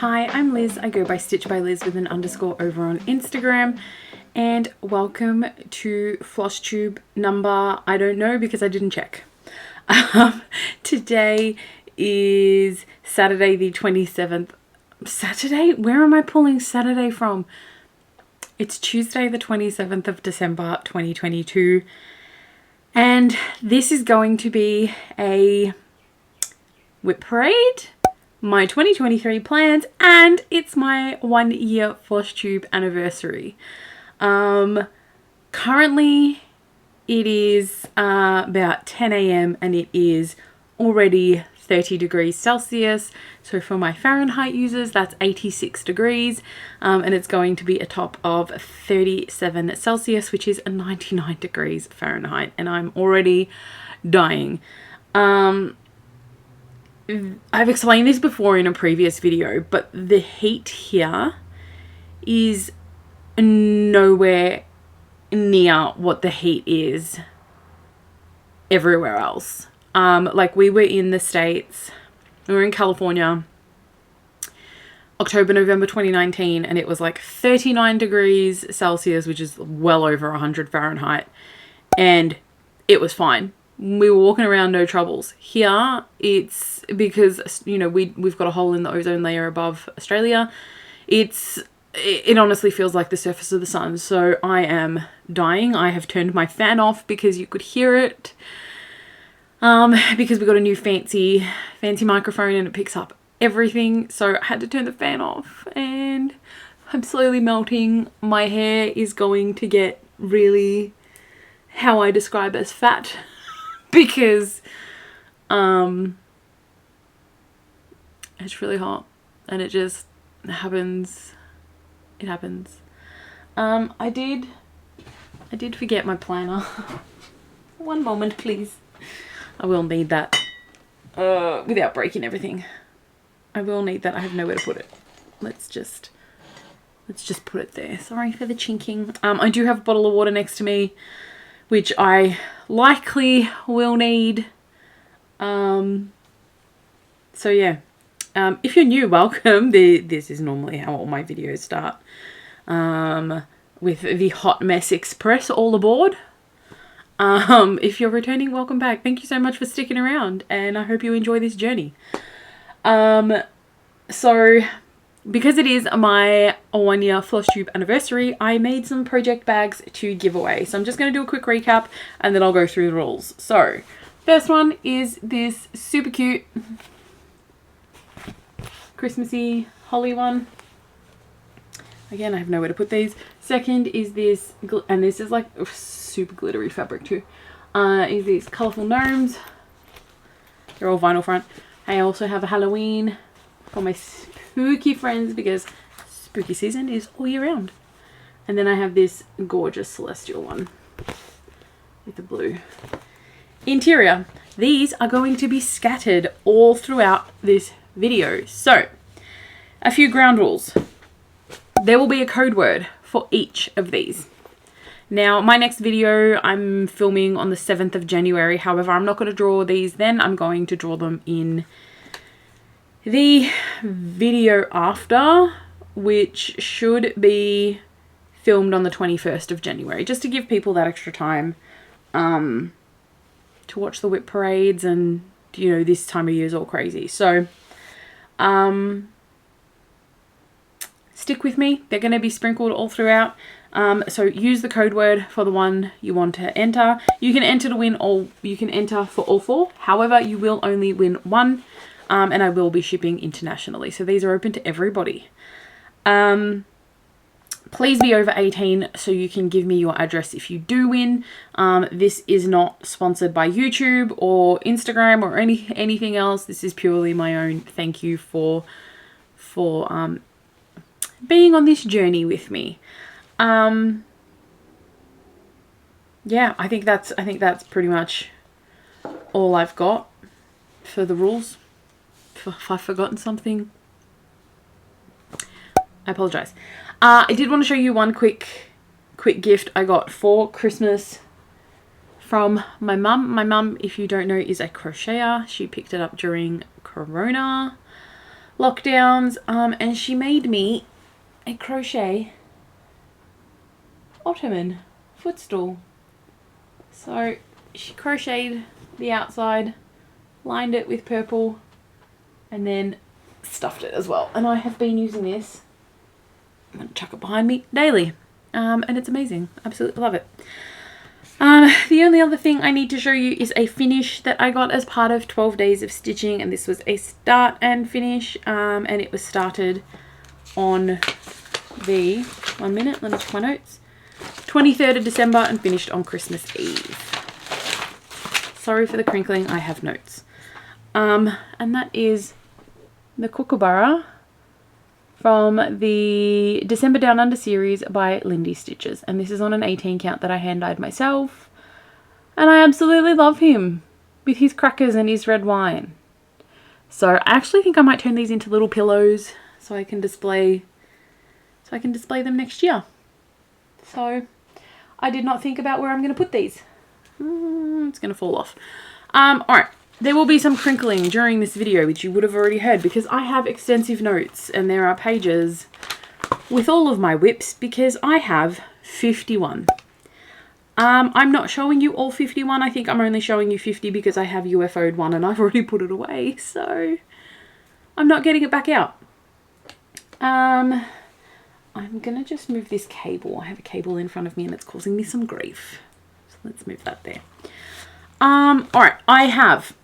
Hi, I'm Liz. I go by Stitch by Liz with an underscore over on Instagram. And welcome to Flosstube number, I don't know because I didn't check. Today is Saturday the 27th. Saturday? Where am I pulling Saturday from? It's Tuesday the 27th of December 2022. And this is going to be a WIP parade, my 2023 plans, and it's my 1 year Flosstube anniversary. Currently it is about 10 a.m. and it is already 30 degrees Celsius. So for my Fahrenheit users, that's 86 degrees. And it's going to be a top of 37 Celsius, which is 99 degrees Fahrenheit. And I'm already dying. I've explained this before in a previous video, but the heat here is nowhere near what the heat is everywhere else. Like we were in the States, we were in California, October, November 2019, and it was like 39 degrees Celsius, which is well over 100 Fahrenheit, and it was fine. We were walking around, no troubles. Here, it's because, you know, we've got a hole in the ozone layer above Australia. It honestly feels like the surface of the sun. So I am dying. I have turned my fan off because you could hear it. Because we got a new fancy microphone and it picks up everything. So I had to turn the fan off and I'm slowly melting. My hair is going to get really, how I describe as fat. Because it's really hot and it just happens. It happens. I did forget my planner. One moment, please. I will need that without breaking everything. I will need that. I have nowhere to put it. Let's just put it there. Sorry for the chinking. I do have a bottle of water next to me, which I likely will need. So yeah, if you're new, welcome. This is normally how all my videos start, with the Hot Mess Express all aboard. If you're returning, welcome back. Thank you so much for sticking around, and I hope you enjoy this journey. So because it is my 1 year Flosstube anniversary, I made some project bags to give away. So I'm just going to do a quick recap and then I'll go through the rules. So first one is this super cute Christmassy holly one. Again, I have nowhere to put these. Second is this, and this is like super glittery fabric too, is these colourful gnomes. They're all vinyl front. I also have a Halloween for my spooky friends because spooky season is all year round. And then I have this gorgeous celestial one with the blue interior. These are going to be scattered all throughout this video. So a few ground rules. There will be a code word for each of these. Now, my next video I'm filming on the 7th of January. However, I'm not going to draw these then. I'm going to draw them in the video after, which should be filmed on the 21st of January, just to give people that extra time to watch the WIP parades, and you know, this time of year is all crazy. So stick with me. They're going to be sprinkled all throughout. So use the code word for the one you want to enter. You can enter to win all, you can enter for all four. However, you will only win one. And I will be shipping internationally. So these are open to everybody. Please be over 18 so you can give me your address if you do win. This is not sponsored by YouTube or Instagram or anything else. This is purely my own thank you for being on this journey with me. Yeah, I think that's pretty much all I've got for the rules. If I've forgotten something, I apologize. I did want to show you one quick gift I got for Christmas from my mum. My mum, if you don't know, is a crocheter. She picked it up during Corona. lockdowns, and she made me a crochet ottoman footstool. So she crocheted the outside, lined it with purple, and then stuffed it as well. And I have been using this, I'm going to chuck it behind me, daily. And it's amazing. Absolutely love it. The only other thing I need to show you is a finish that I got as part of 12 days of stitching, and this was a start and finish, and it was started on the, 1 minute, let me check my notes, 23rd of December and finished on Christmas Eve. Sorry for the crinkling, I have notes. And that is the Kookaburra from the December Down Under series by Lindy Stitches. And this is on an 18 count that I hand dyed myself. And I absolutely love him with his crackers and his red wine. So I actually think I might turn these into little pillows so I can display them next year. So I did not think about where I'm going to put these. It's going to fall off. Alright. There will be some crinkling during this video, which you would have already heard, because I have extensive notes and there are pages with all of my WIPs because I have 51. I'm not showing you all 51. I think I'm only showing you 50 because I have UFO'd one and I've already put it away, so I'm not getting it back out. I'm going to just move this cable. I have a cable in front of me and it's causing me some grief. So let's move that there. Alright, I have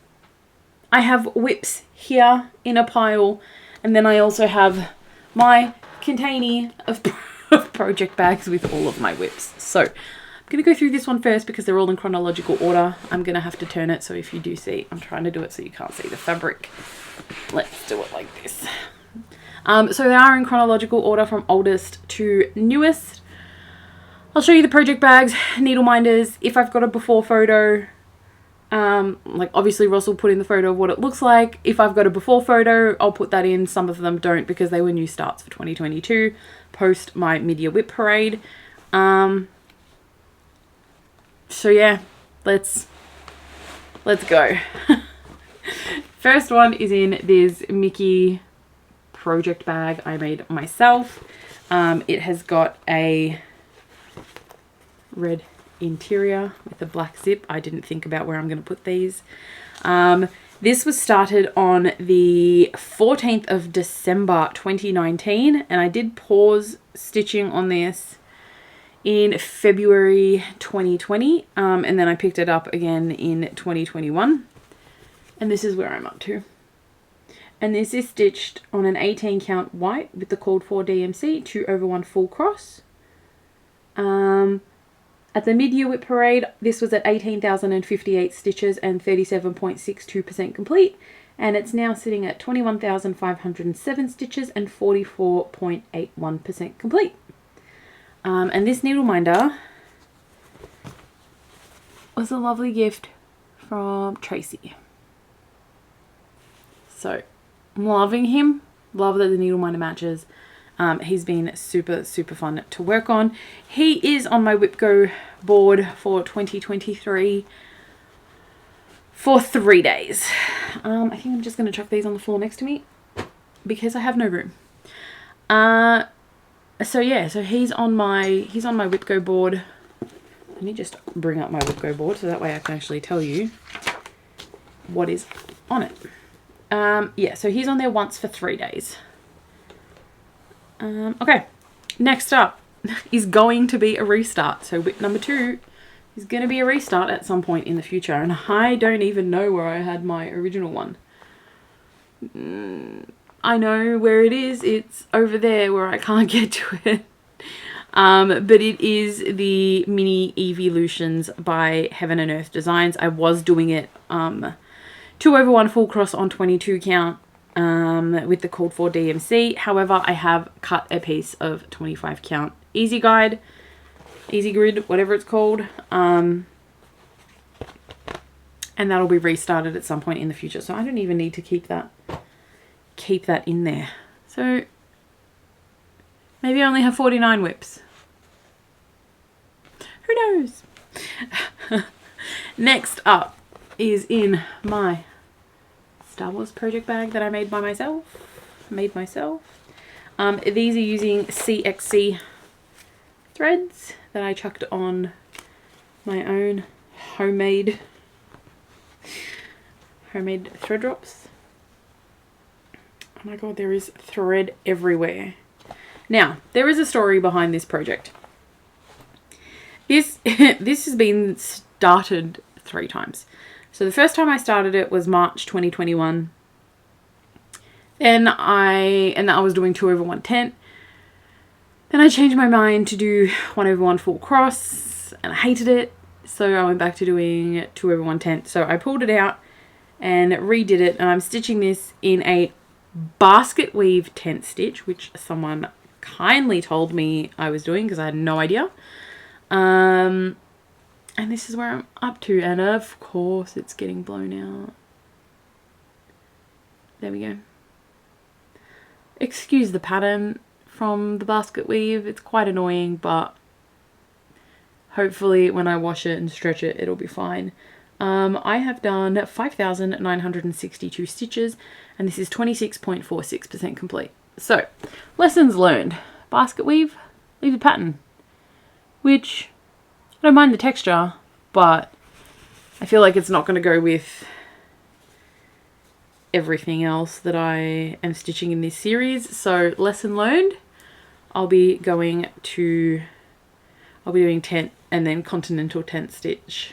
WIPs here in a pile, and then I also have my container of project bags with all of my WIPs. So I'm going to go through this one first because they're all in chronological order. I'm going to have to turn it, so if you do see, I'm trying to do it so you can't see the fabric. Let's do it like this. So they are in chronological order from oldest to newest. I'll show you the project bags, needle minders. If I've got a before photo, like obviously Ross will put in the photo of what it looks like. If I've got a before photo, I'll put that in. Some of them don't because they were new starts for 2022 post my mid-year WIP parade. So yeah, let's go. First one is in this Mickey project bag I made myself. It has got a red interior with a black zip. I didn't think about where I'm going to put these. This was started on the 14th of December 2019, and I did pause stitching on this in February 2020, and then I picked it up again in 2021, and this is where I'm up to. And this is stitched on an 18 count white with the called for DMC 2/1 full cross. At the mid-year WIP parade, this was at 18,058 stitches and 37.62% complete, and it's now sitting at 21,507 stitches and 44.81% complete. And this needle minder was a lovely gift from Tracy. So, I'm loving him. Love that the needle minder matches. He's been super fun to work on. He is on my WIP Go board for 2023 for 3 days. I think I'm just going to chuck these on the floor next to me because I have no room. So yeah, so he's on my WIP Go board. Let me just bring up my WIP Go board so that way I can actually tell you what is on it. Yeah, so he's on there once for 3 days. Okay, next up is going to be a restart. So WIP number 2 is going to be a restart at some point in the future. And I don't even know where I had my original one. I know where it is. It's over there where I can't get to it. But it is the Mini Evolutions by Heaven and Earth Designs. I was doing it 2/1 full cross on 22 count. With the called for DMC. However, I have cut a piece of 25 count easy grid, whatever it's called, and that'll be restarted at some point in the future. So I don't even need to keep that in there. So maybe I only have 49 WIPs. Who knows? Next up is in my Star Wars project bag that I made by myself. made myself. These are using CXC threads that I chucked on my own homemade thread drops. Oh my god, there is thread everywhere. Now, there is a story behind this project. This has been started 3 times. So the first time I started it was March 2021. Then I was doing 2/1 tent. Then I changed my mind to do 1/1 full cross, and I hated it. So I went back to doing 2/1 tent. So I pulled it out and redid it, and I'm stitching this in a basket weave tent stitch, which someone kindly told me I was doing because I had no idea. And this is where I'm up to, and of course it's getting blown out. There we go. Excuse the pattern from the basket weave, it's quite annoying, but hopefully when I wash it and stretch it, it'll be fine. I have done 5,962 stitches, and this is 26.46% complete. So, lessons learned. Basket weave, leave a pattern. Which, I don't mind the texture, but I feel like it's not going to go with everything else that I am stitching in this series. So, lesson learned. I'll be doing tent and then continental tent stitch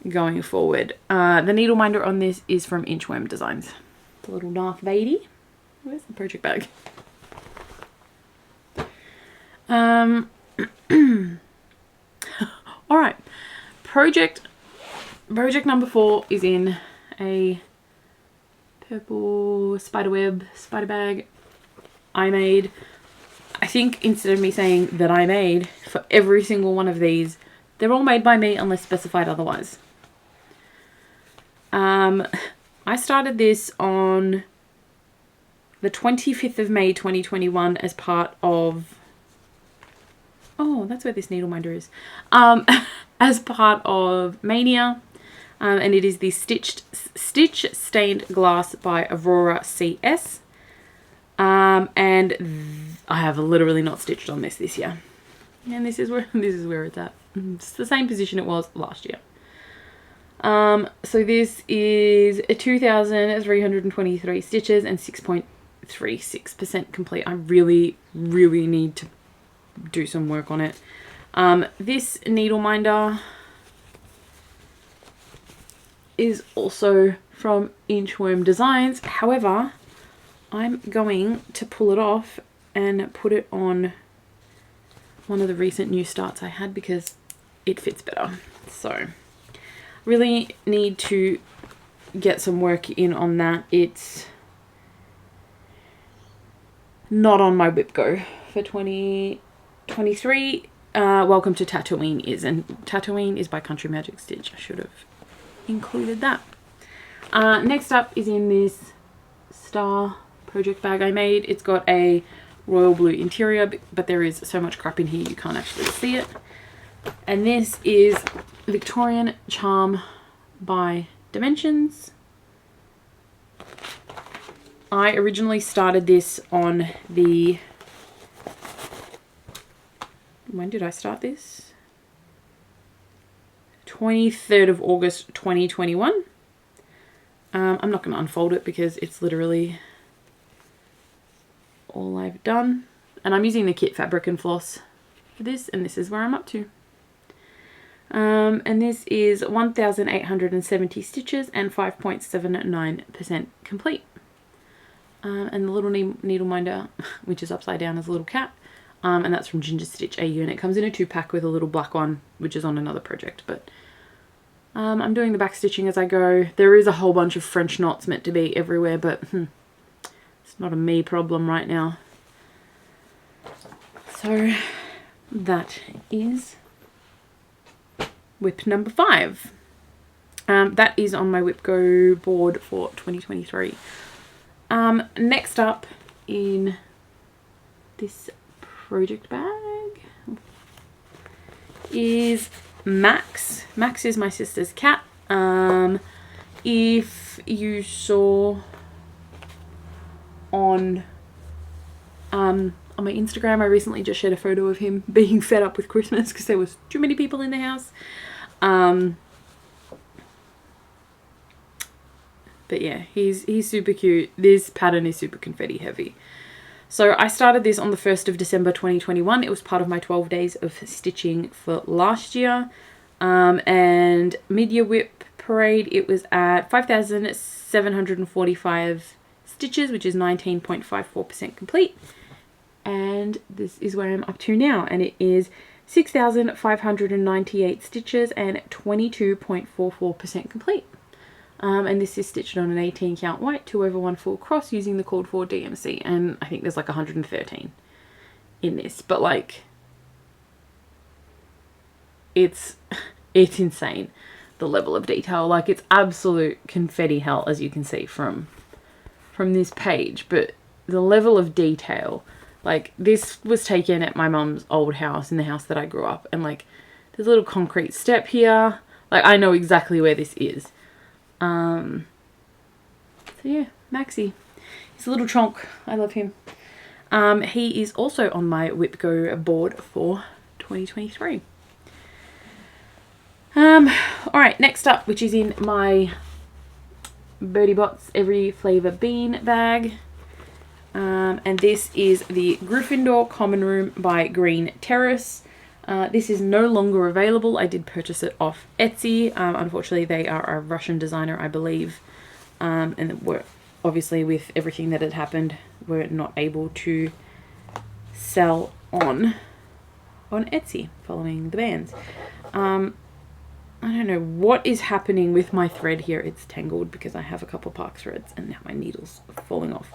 going forward. The needle minder on this is from Inchworm Designs. The little Darth Vader. Where's the project bag? Alright. Project number 4 is in a purple spiderweb spider bag I made. I think instead of me saying that I made for every single one of these, they're all made by me unless specified otherwise. I started this on the 25th of May 2021 as part of... Oh, that's where this needle minder is. As part of Mania. And it is the Stitch Stained Glass by Aurora CS. And I have literally not stitched on this year. And this is where it's at. It's the same position it was last year. So this is 2,323 stitches and 6.36% complete. I really need to do some work on it. This needle minder is also from Inchworm Designs. However, I'm going to pull it off and put it on one of the recent new starts I had because it fits better. So really need to get some work in on that. It's not on my WIP Go for 2023. Welcome to Tatooine is, and Tatooine is by Country Magic Stitch. I should have included that. Next up is in this star project bag I made. It's got a royal blue interior, but there is so much crap in here you can't actually see it. And this is Victorian Charm by Dimensions. I originally started this on the... When did I start this? 23rd of August 2021. I'm not going to unfold it because it's literally all I've done. And I'm using the kit fabric and floss for this, and this is where I'm up to. And this is 1,870 stitches and 5.79% complete. And the little needle minder, which is upside down, is a little cat. And that's from Ginger Stitch AU, and it comes in a 2-pack with a little black one, which is on another project. But I'm doing the back stitching as I go. There is a whole bunch of French knots meant to be everywhere, but it's not a me problem right now. So that is WIP number 5. That is on my WIP Go board for 2023. Next up in this project bag is Max. Max is my sister's cat. If you saw on my Instagram. I recently just shared a photo of him being fed up with Christmas because there was too many people in the house. But yeah, he's super cute. This pattern is super confetti heavy. So I started this on the 1st of December 2021. It was part of my 12 days of stitching for last year. And mid-year WIP parade, it was at 5,745 stitches, which is 19.54% complete. And this is where I'm up to now, and it is 6,598 stitches and 22.44% complete. And this is stitched on an 18 count white 2/1 full cross using the called for DMC, and I think there's like 113 in this, but like it's insane, the level of detail. Like, it's absolute confetti hell, as you can see from this page, but the level of detail, like, this was taken at my mum's old house, in the house that I grew up, and like there's a little concrete step here. Like, I know exactly where this is. So yeah, Maxie. He's a little chonk. I love him. He is also on my WIP Go board for 2023. Alright, next up, which is in my Birdie Bots Every Flavour Bean bag. And this is the Gryffindor Common Room by Green Terrace. This is no longer available. I did purchase it off Etsy. Unfortunately, they are a Russian designer, I believe. And we're obviously, with everything that had happened, we're not able to sell on Etsy following the bans. I don't know what is happening with my thread here. It's tangled because I have a couple park threads and now my needle's falling off.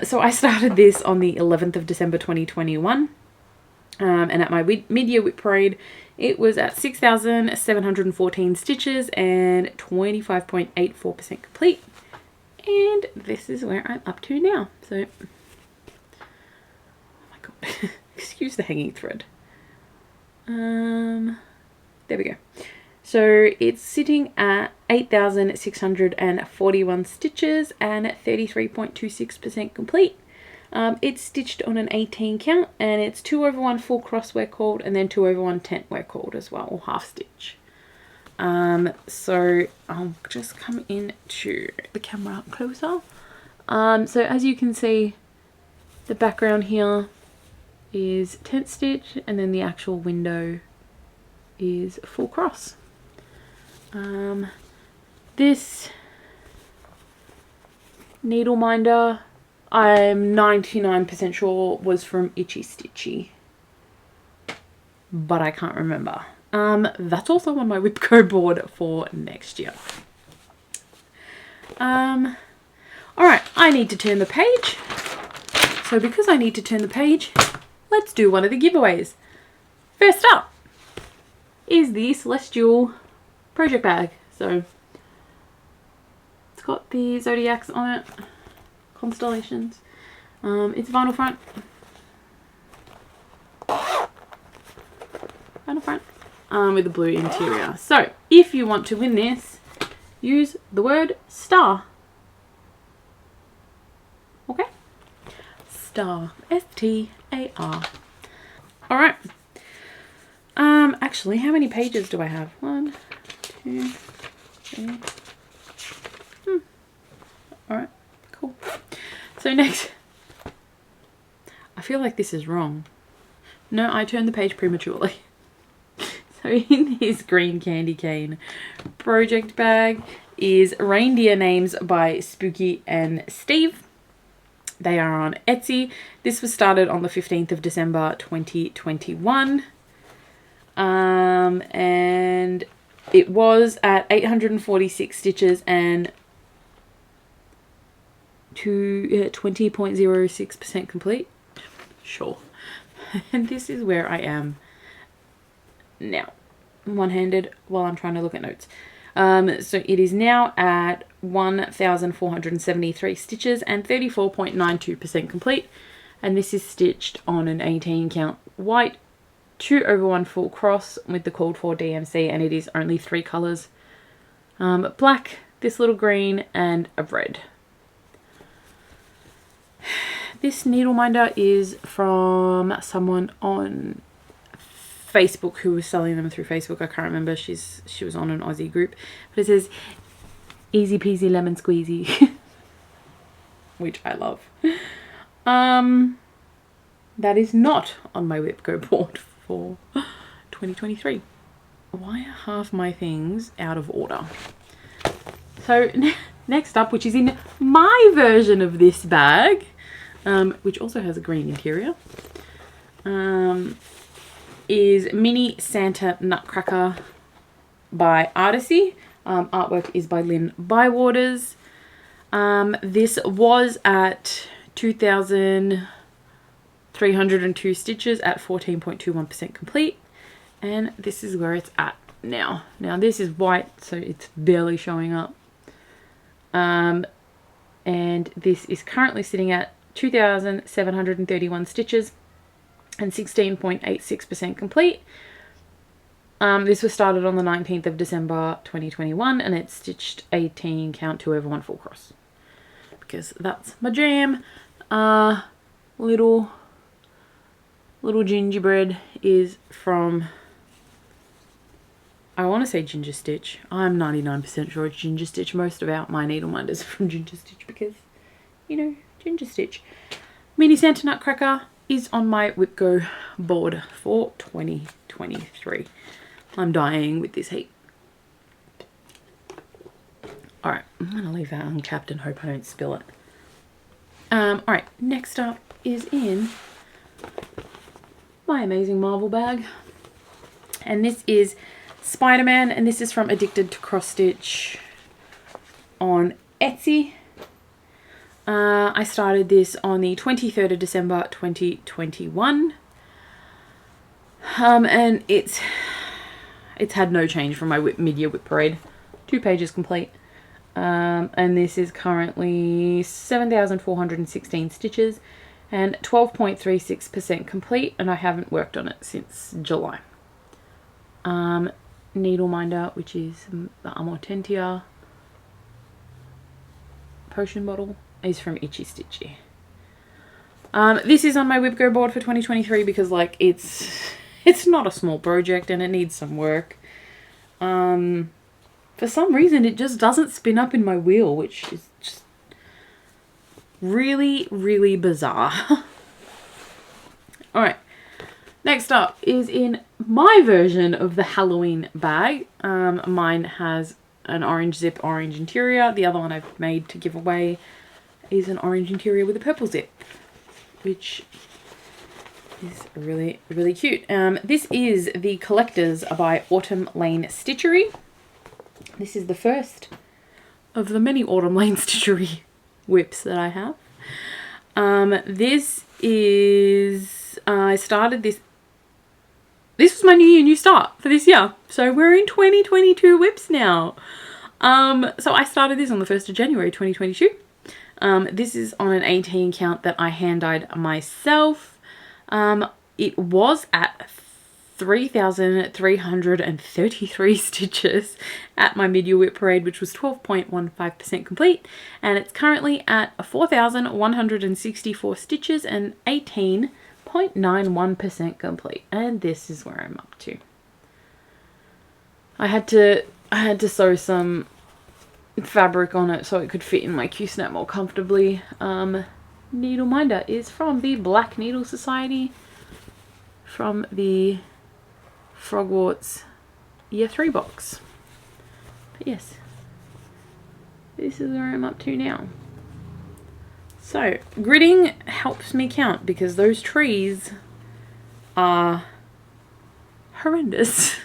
So I started this on the 11th of December 2021. And at my mid-year WIP parade, it was at 6,714 stitches and 25.84% complete. And this is where I'm up to now. So, oh my god, excuse the hanging thread. There we go. So it's sitting at 8,641 stitches and 33.26% complete. It's stitched on an 18 count, and it's 2/1 full cross wear cord and then 2/1 tent wear cord as well, or half stitch. So I'll just come into the camera up closer. So as you can see, the background here is tent stitch, and then the actual window is full cross. This needle minder, I'm 99% sure was from Itchy Stitchy, but I can't remember. That's also on my WIP Go board for next year. Alright, I need to turn the page. So because I need to turn the page, let's do one of the giveaways. First up is the Celestial project bag. So it's got the zodiacs on it. Constellations. It's vinyl front. With a blue interior. So if you want to win this, use the word star. Okay? Star. S-T-A-R. Alright. Actually, how many pages do I have? 1, 2, 3. Alright, cool. So next, I feel like this is wrong. No, I turned the page prematurely. So in this green candy cane project bag is Reindeer Names by Spooky and Steve. They are on Etsy. This was started on the 15th of December 2021. And it was at 846 stitches and 20.06% complete. Sure. And this is where I am now, one-handed while I'm trying to look at notes. So it is now at 1,473 stitches and 34.92% complete, and this is stitched on an 18 count white 2/1 full cross with the called for DMC, and it is only 3 colors, black, this little green, and a red. This needle minder is from someone on Facebook who was selling them through Facebook. I can't remember. She was on an Aussie group. But it says, easy peasy lemon squeezy. Which I love. That is not on my WIP Go board for 2023. Why are half my things out of order? So next up, which is in my version of this bag, which also has a green interior, is Mini Santa Nutcracker by Artisy. Artwork is by Lynn Bywaters. This was at 2,302 stitches at 14.21% complete. And this is where it's at now. Now this is white, so it's barely showing up. And this is currently sitting at 2,731 stitches and 16.86% complete. This was started on the 19th of December 2021 and it's stitched 18 count 2 over 1 full cross. Because that's my jam. Little gingerbread is from, I want to say Ginger Stitch. I'm 99% sure it's Ginger Stitch. Most of my needle minders are from Ginger Stitch because, you know, Ginger Stitch. Mini Santa Nutcracker is on my WIP Go board for 2023. I'm dying with this heat. Alright, I'm going to leave that uncapped and hope I don't spill it. Alright, next up is in my amazing Marvel bag. And this is Spider-Man, and this is from Addicted to Cross Stitch on Etsy. I started this on the 23rd of December 2021. And it's had no change from my mid-year WIP parade. 2 pages complete. And this is currently 7,416 stitches and 12.36% complete, and I haven't worked on it since July. Needle minder, which is the Amortentia potion bottle, is from Itchy Stitchy. This is on my WIP Go board for 2023 because, like, it's not a small project and it needs some work. For some reason it just doesn't spin up in my wheel, which is just really, really bizarre. Alright, next up is in my version of the Halloween bag. Mine has an orange zip, orange interior. The other one I've made to give away is an orange interior with a purple zip, which is really, really cute. This is the Collectors by Autumn Lane Stitchery. This is the first of the many Autumn Lane Stitchery WIPs that I have. This is, I started this was my new start for this year. So we're in 2022 WIPs now. So I started this on the 1st of January 2022. This is on an 18 count that I hand-dyed myself. It was at 3,333 stitches at my mid-year WIP parade, which was 12.15% complete, and it's currently at 4,164 stitches and 18.91% complete, and this is where I'm up to. I had to sew some fabric on it so it could fit in my Q-snap more comfortably. Needle minder is from the Black Needle Society, from the Frogwarts Year 3 box. But yes, this is where I'm up to now. So, gridding helps me count because those trees are horrendous.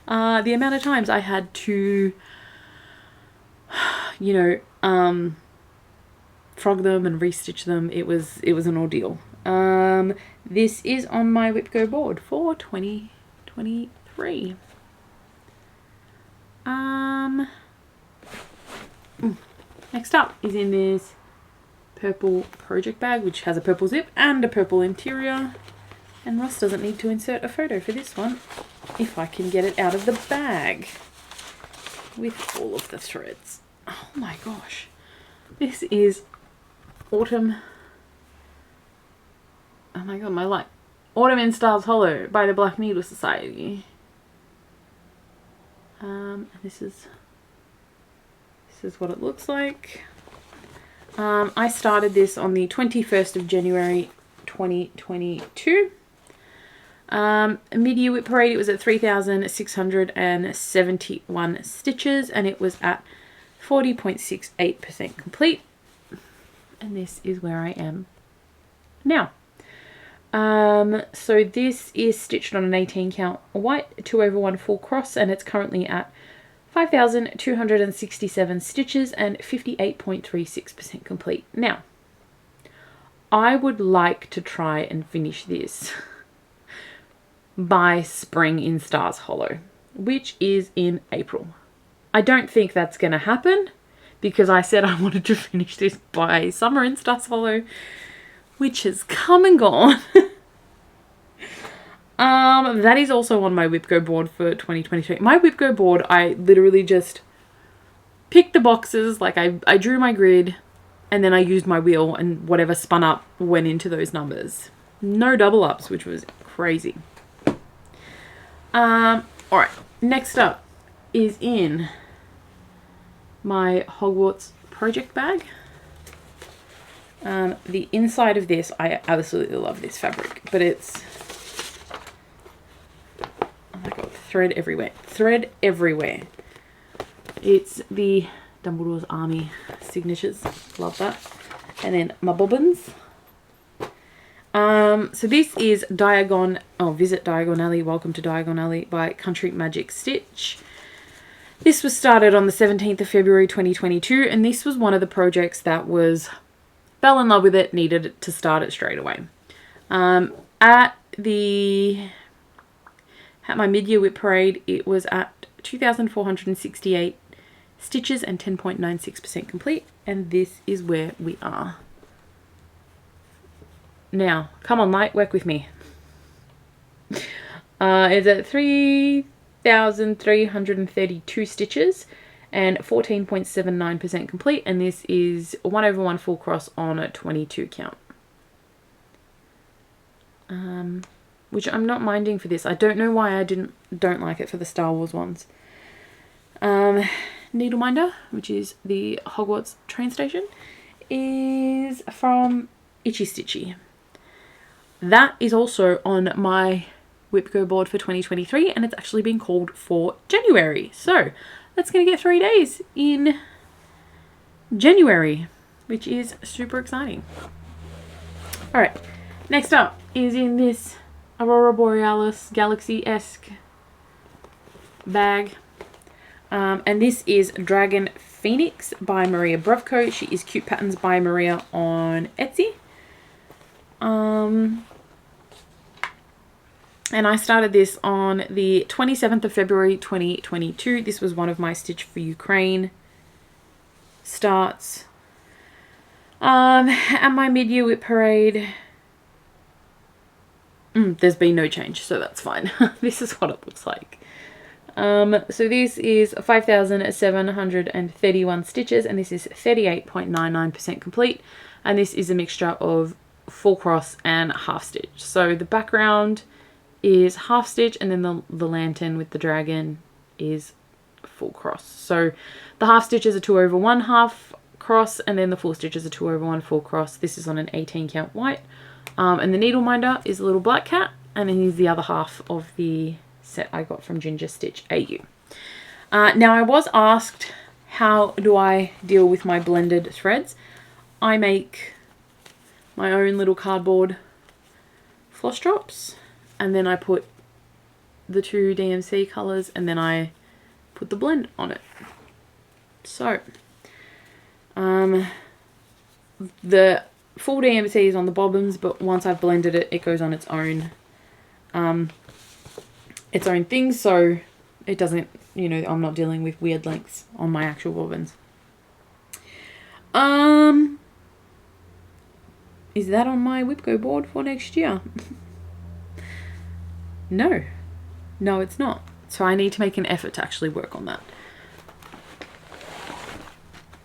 The amount of times I had to, you know, frog them and restitch them, it was an ordeal. This is on my WIP Go board for 2023. Next up is in this purple project bag, which has a purple zip and a purple interior. And Ross doesn't need to insert a photo for this one if I can get it out of the bag with all of the threads. Oh my gosh. This is Autumn oh my god, my light. Autumn in Stars Hollow by the Black Needle Society. This is what it looks like. I started this on the 21st of January 2022. Mid-year WIP parade, it was at 3,671 stitches and it was at 40.68% complete. And this is where I am now. So this is stitched on an 18 count white 2/1 full cross and it's currently at 5,267 stitches and 58.36% complete. Now, I would like to try and finish this by spring in Stars Hollow, which is in April. I don't think that's going to happen because I said I wanted to finish this by summer in Stars Hollow, which has come and gone. That is also on my WIP Go board for 2023. My WIP Go board, I literally just picked the boxes, like I drew my grid and then I used my wheel and whatever spun up went into those numbers. No double ups, which was crazy. Alright, next up is in my Hogwarts project bag. The inside of this, I absolutely love this fabric, but it's, oh my god, thread everywhere. Thread everywhere. It's the Dumbledore's Army signatures. Love that. And then my bobbins. So this is Visit Diagon Alley, Welcome to Diagon Alley by Country Magic Stitch. This was started on the 17th of February 2022 and this was one of the projects that was, fell in love with it, needed to start it straight away. At my mid-year WIP parade, it was at 2,468 stitches and 10.96% complete, and this is where we are. Now, come on light, work with me. It's at 3,332 stitches and 14.79% complete, and this is 1/1 full cross on a 22 count. Which I'm not minding for this. I don't know why I don't like it for the Star Wars ones. Needleminder, which is the Hogwarts train station, is from Itchy Stitchy. That is also on my WIP Go board for 2023 and it's actually been called for January. So that's going to get 3 days in January, which is super exciting. Alright, next up is in this Aurora Borealis Galaxy-esque bag. And this is Dragon Phoenix by Maria Brovko. She is Cute Patterns by Maria on Etsy. And I started this on the 27th of February 2022. This was one of my Stitch for Ukraine starts. At my mid-year WIP parade, there's been no change, so that's fine. This is what it looks like. So this is 5,731 stitches and this is 38.99% complete, and this is a mixture of full cross and half stitch. So the background is half stitch and then the lantern with the dragon is full cross. So the half stitch is a 2/1 half cross and then the full stitch is a 2/1 full cross. This is on an 18 count white. And the needle minder is a little black cat, and then here's the other half of the set I got from Ginger Stitch AU. Now I was asked, how do I deal with my blended threads? I make my own little cardboard floss drops, and then I put the 2 DMC colours and then I put the blend on it. So the full DMC is on the bobbins, but once I've blended it, it goes on its own thing, so it doesn't, you know, I'm not dealing with weird lengths on my actual bobbins. Is that on my WIP Go board for next year? No, it's not. So I need to make an effort to actually work on that.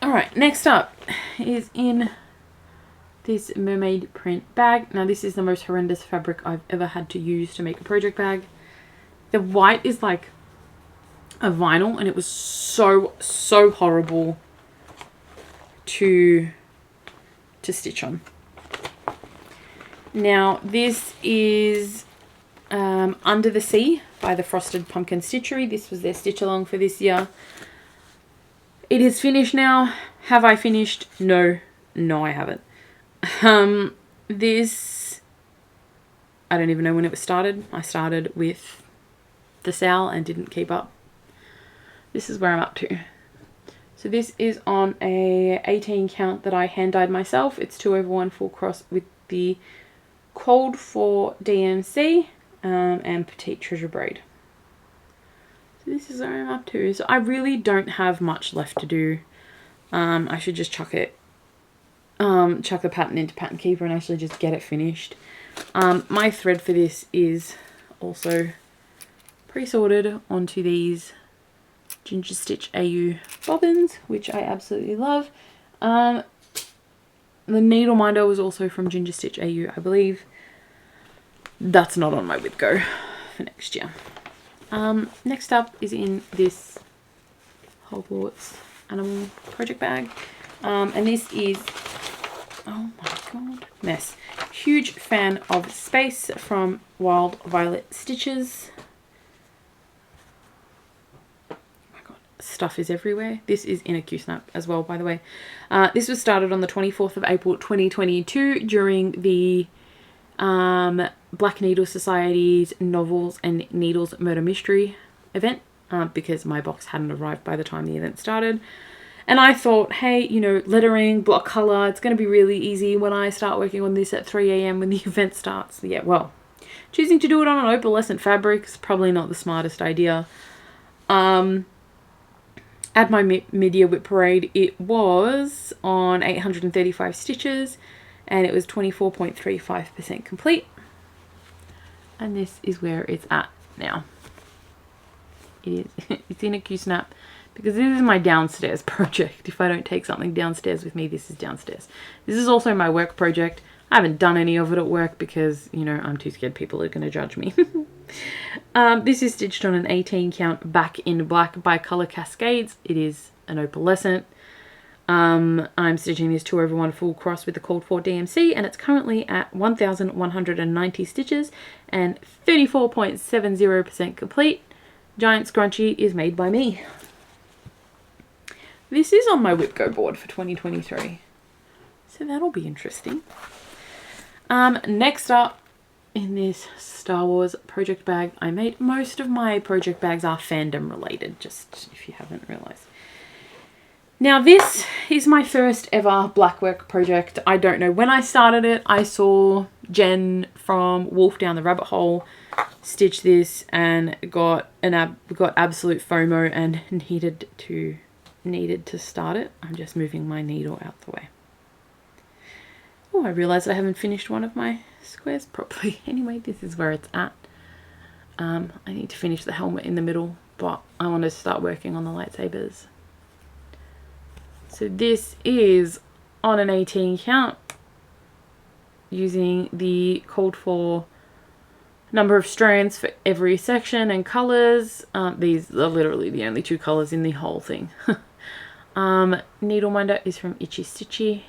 Alright, next up is in this mermaid print bag. Now this is the most horrendous fabric I've ever had to use to make a project bag. The white is like a vinyl, and it was so horrible to stitch on. Now this is Under the Sea by the Frosted Pumpkin Stitchery. This was their stitch along for this year. It is finished now. Have I finished? No, I haven't. This, I don't even know when it was started. I started with the Sal and didn't keep up. This is where I'm up to. So this is on a 18 count that I hand dyed myself. It's 2/1 full cross with the Cold for DMC and Petite Treasure Braid. So this is where I'm up to. So I really don't have much left to do. I should just chuck the pattern into Pattern Keeper and actually just get it finished. My thread for this is also pre-sorted onto these Ginger Stitch AU bobbins, which I absolutely love. The needle minder was also from Ginger Stitch AU, I believe. That's not on my WIP go for next year. Next up is in this Hogwarts animal project bag. And this is, oh my god, mess. Huge fan of Space from Wild Violet Stitches. Stuff is everywhere. This is in a Q-snap as well, by the way. This was started on the 24th of April 2022 during the Black Needle Society's Novels and Needles Murder Mystery event, because my box hadn't arrived by the time the event started. And I thought, hey, you know, lettering, block color, it's going to be really easy when I start working on this at 3 AM when the event starts. Yeah, well, choosing to do it on an opalescent fabric is probably not the smartest idea. At my mid-year WIP parade, it was on 835 stitches and it was 24.35% complete. And this is where it's at now. It is, it's in a Q-snap because this is my downstairs project. If I don't take something downstairs with me, this is downstairs. This is also my work project. I haven't done any of it at work because, you know, I'm too scared people are going to judge me. This is stitched on an 18 count back in black by Color Cascades. It is an opalescent. I'm stitching this 2/1 full cross with the Cold for DMC, and it's currently at 1,190 stitches and 34.70% complete. Giant Scrunchie is made by me. This is on my WIP Go board for 2023, so that'll be interesting. Next up in this Star Wars project bag I made, most of my project bags are fandom related, just if you haven't realized. Now this is my first ever blackwork project. I don't know when I started it. I saw Jen from Wolf Down the Rabbit Hole stitch this and got absolute FOMO and needed to start it. I'm just moving my needle out the way. Oh, I realized I haven't finished one of my squares properly. Anyway, this is where it's at. I need to finish the helmet in the middle, but I want to start working on the lightsabers. So this is on an 18 count using the called for number of strands for every section and colors. These are literally the only 2 colors in the whole thing. Needle minder is from Itchy Stitchy.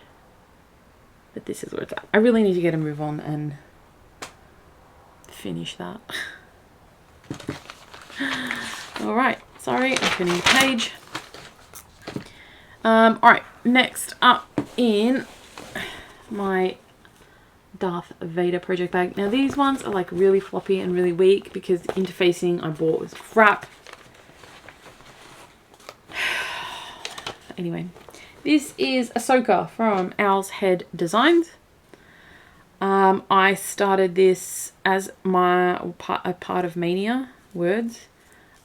But this is where it's at. I really need to get a move on and finish that. Alright, sorry, opening the page. Alright, next up in my Darth Vader project bag. Now these ones are like really floppy and really weak because the interfacing I bought was crap. Anyway. This is Ahsoka from Owl's Head Designs. I started this as a part of Mania Words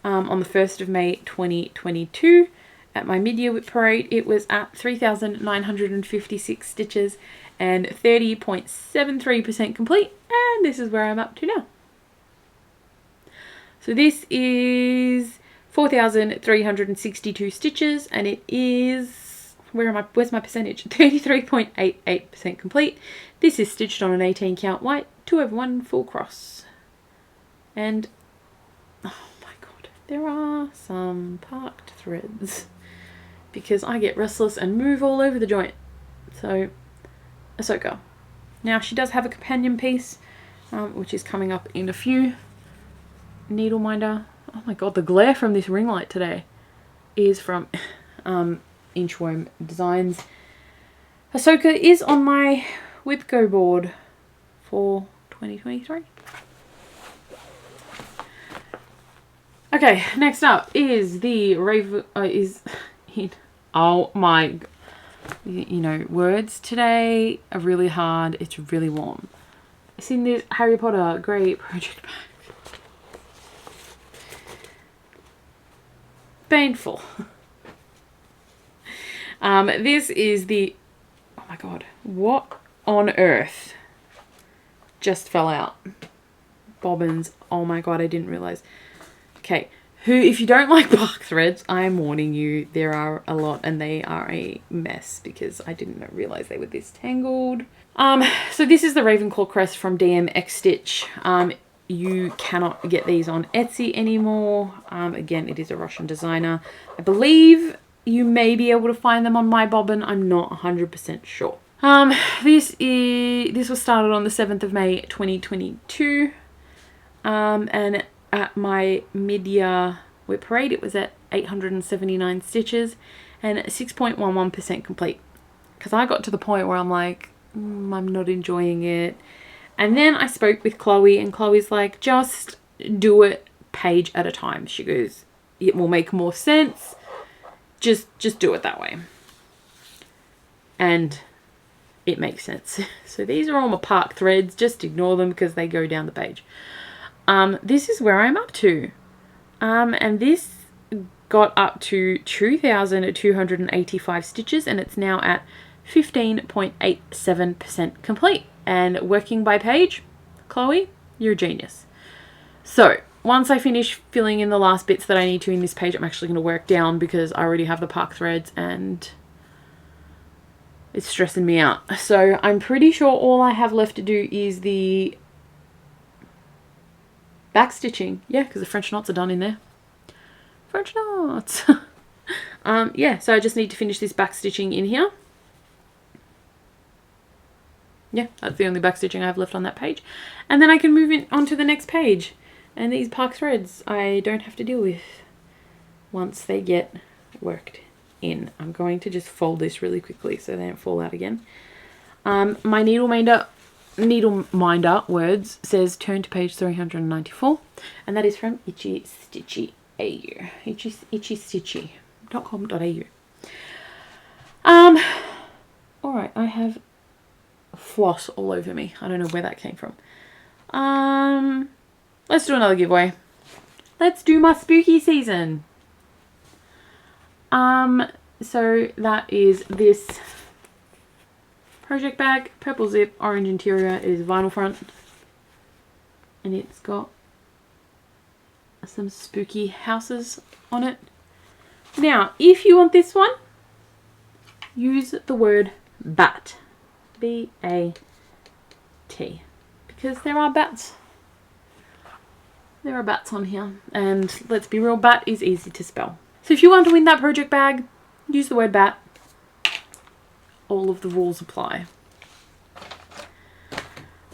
on the 1st of May 2022. At my mid-year WIP parade, it was at 3,956 stitches and 30.73% complete. And this is where I'm up to now. So this is 4,362 stitches and it is where's my percentage? 33.88% complete. This is stitched on an 18 count white 2/1 full cross. And oh my god, there are some parked threads because I get restless and move all over the joint. So Ahsoka. Now she does have a companion piece, which is coming up in a few. Needle minder. Oh my god, the glare from this ring light today is from Inchworm Designs. Ahsoka is on my WIP Go board for 2023. Okay, next up is the Raven. Oh my, you know, words today are really hard. It's really warm. It's in this Harry Potter grey project bag. Painful. This is the, oh my god, what on earth just fell out? Bobbins, oh my god, I didn't realise. Okay, if you don't like bark threads, I am warning you, there are a lot and they are a mess because I didn't realise they were this tangled. So this is the Ravenclaw crest from DM X Stitch. You cannot get these on Etsy anymore. Again, it is a Russian designer. I believe you may be able to find them on My Bobbin. I'm not 100% sure. This was started on the 7th of May 2022. And at my mid-year WIP parade, it was at 879 stitches and 6.11% complete. Because I got to the point where I'm like, I'm not enjoying it. And then I spoke with Chloe, and Chloe's like, just do it page at a time. She goes, it will make more sense. Just do it that way. And it makes sense. So these are all my park threads. Just ignore them because they go down the page. This is where I'm up to. And this got up to 2,285 stitches, and it's now at 15.87% complete. And working by page, Chloe, you're a genius. So once I finish filling in the last bits that I need to in this page, I'm actually going to work down because I already have the park threads and it's stressing me out. So I'm pretty sure all I have left to do is the back stitching. Yeah, because the French knots are done in there. French knots. Yeah, so I just need to finish this back stitching in here. Yeah, that's the only back stitching I have left on that page. And then I can move in onto the next page. And these park threads I don't have to deal with once they get worked in. I'm going to just fold this really quickly so they don't fall out again. My needle minder words says turn to page 394. And that is from Itchy Stitchy AU. itchystitchy.com.au. Alright, I have floss all over me. I don't know where that came from. Let's do another giveaway. Let's do my spooky season. So that is this project bag, purple zip, orange interior. It is vinyl front, and it's got some spooky houses on it. Now, if you want this one, use the word bat. B-A-T, because there are bats. There are bats on here, and let's be real, bat is easy to spell. So if you want to win that project bag, use the word bat. All of the rules apply.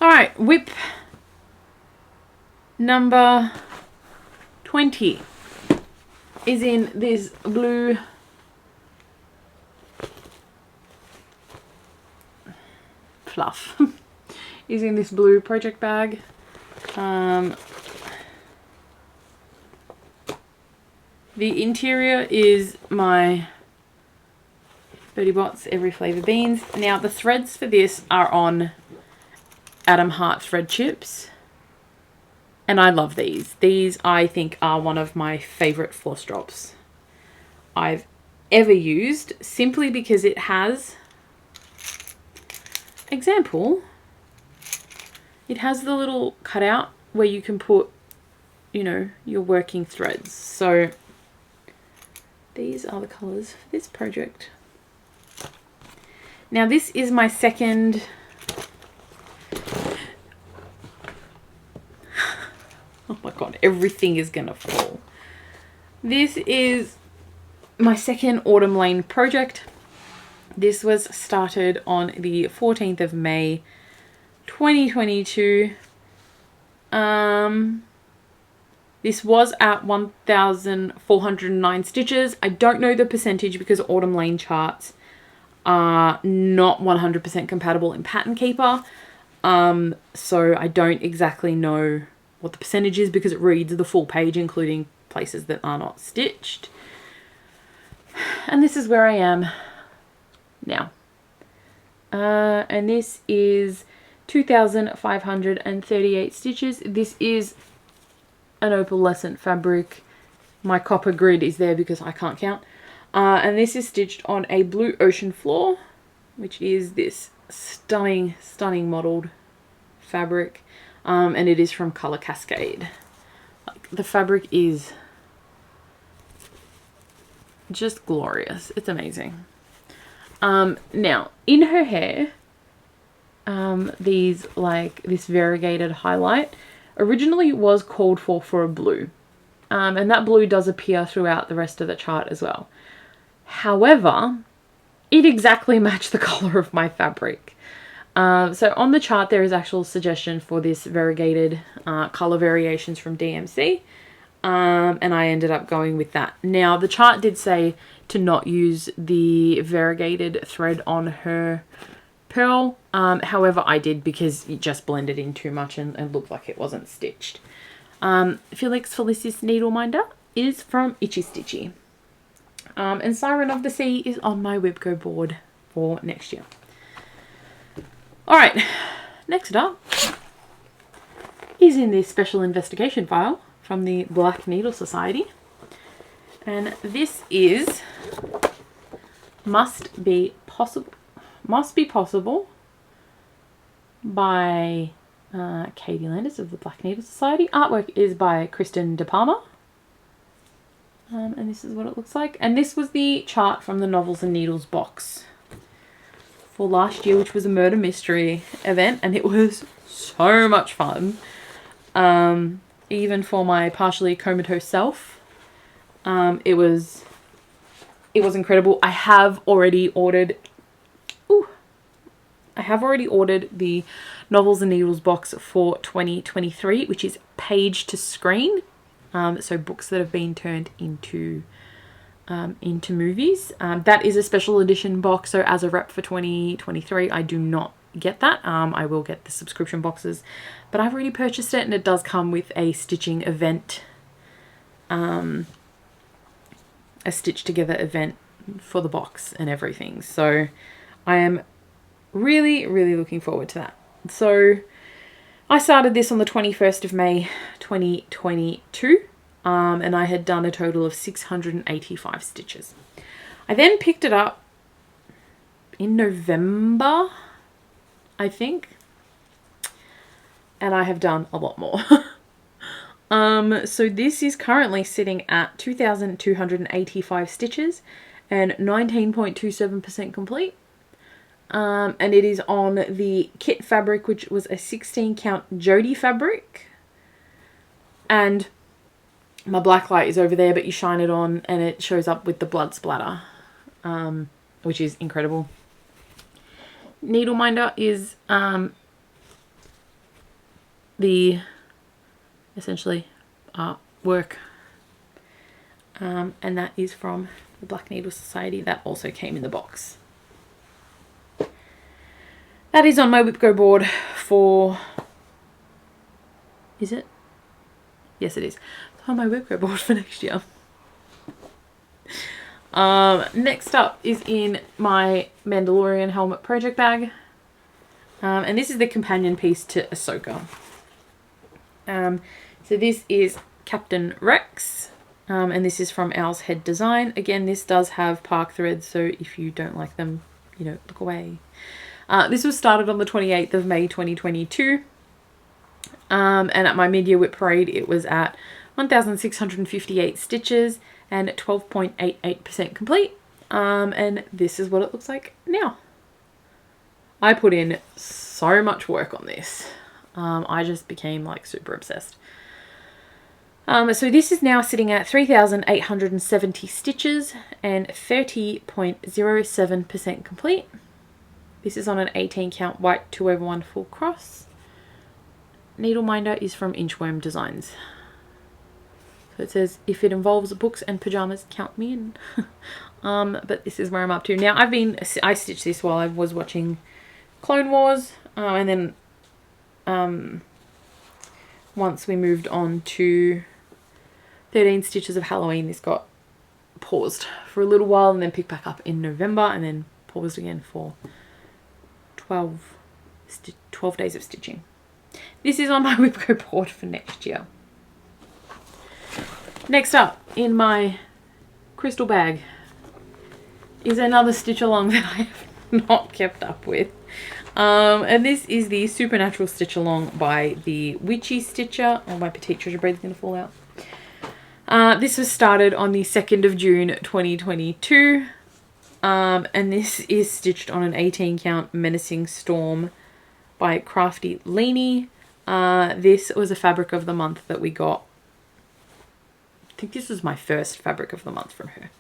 Alright, WIP number 20 is in this blue fluff. Is in this blue project bag. The interior is my Bertie Bott's Every Flavour beans. Now the threads for this are on Adam Hart thread chips, and I love these. These I think are one of my favourite floss drops I've ever used, simply because it has, example, it has the little cutout where you can put, you know, your working threads. So these are the colours for this project. Now this is my second... Oh my god, everything is gonna fall. This is my second Autumn Lane project. This was started on the 14th of May 2022. This was at 1,409 stitches. I don't know the percentage because Autumn Lane charts are not 100% compatible in Pattern Keeper. So I don't exactly know what the percentage is because it reads the full page, including places that are not stitched. And this is where I am now. And this is 2,538 stitches. This is an opalescent fabric. My copper grid is there because I can't count. And this is stitched on a blue ocean floor, which is this stunning, stunning mottled fabric. And it is from Color Cascade. Like, the fabric is just glorious. It's amazing. Now, in her hair, this variegated highlight originally was called for a blue. And that blue does appear throughout the rest of the chart as well. However, it exactly matched the color of my fabric. So on the chart, there is actual suggestion for this variegated color variations from DMC. And I ended up going with that. Now, the chart did say to not use the variegated thread on her pearl. However, I did because it just blended in too much and looked like it wasn't stitched. Felix Felicis Needle Minder is from Itchy Stitchy. And Siren of the Sea is on my WIP Go board for next year. Alright, next up is in this special investigation file from the Black Needle Society. And this is Must Be Possible by Katie Landis of the Black Needle Society. Artwork is by Kristen De Palma. And this is what it looks like. And this was the chart from the Novels and Needles box for last year, which was a murder mystery event, and it was so much fun. Even for my partially comatose self, it was incredible. I have already ordered the Novels and Needles box for 2023, which is page to screen. So books that have been turned into movies. That is a special edition box, so as a rep for 2023, I do not get that. I will get the subscription boxes, but I've already purchased it, and it does come with a stitching event, a stitch together event for the box and everything. So I am really, really looking forward to that. So I started this on the 21st of May 2022, and I had done a total of 685 stitches. I then picked it up in November, I think, and I have done a lot more. So this is currently sitting at 2,285 stitches and 19.27% complete. And it is on the kit fabric, which was a 16 count Jody fabric. And my black light is over there, but you shine it on and it shows up with the blood splatter, which is incredible. Needle Minder is the essentially artwork, and that is from the Black Needle Society. That also came in the box. That is on my WIP Go board for... Is it? Yes, it is. It's on my WIP Go board for next year. Next up is in my Mandalorian helmet project bag. And this is the companion piece to Ahsoka. So this is Captain Rex. And this is from Owl's Head Design. Again, this does have park threads, so if you don't like them, you know, look away. This was started on the 28th of May 2022. And at my mid-year WIP parade, it was at 1,658 stitches and 12.88% complete. And this is what it looks like now. I put in so much work on this. I just became like super obsessed. So this is now sitting at 3,870 stitches and 30.07% complete. This is on an 18 count white 2/1 full cross. Needle minder is from Inchworm Designs. So it says, if it involves books and pajamas, count me in. But this is where I'm up to. Now I stitched this while I was watching Clone Wars, and then once we moved on to 13 Stitches of Halloween, this got paused for a little while and then picked back up in November and then paused again for 12 days of stitching. This is on my WIP Go board for next year. Next up in my crystal bag is another stitch along that I have not kept up with. And this is the Supernatural Stitch Along by the Witchy Stitcher. Oh, my Petite Treasure Braid is going to fall out. This was started on the 2nd of June 2022. And this is stitched on an 18 count Menacing Storm by Crafty Leanie. This was a fabric of the month that we got. I think this was my first fabric of the month from her.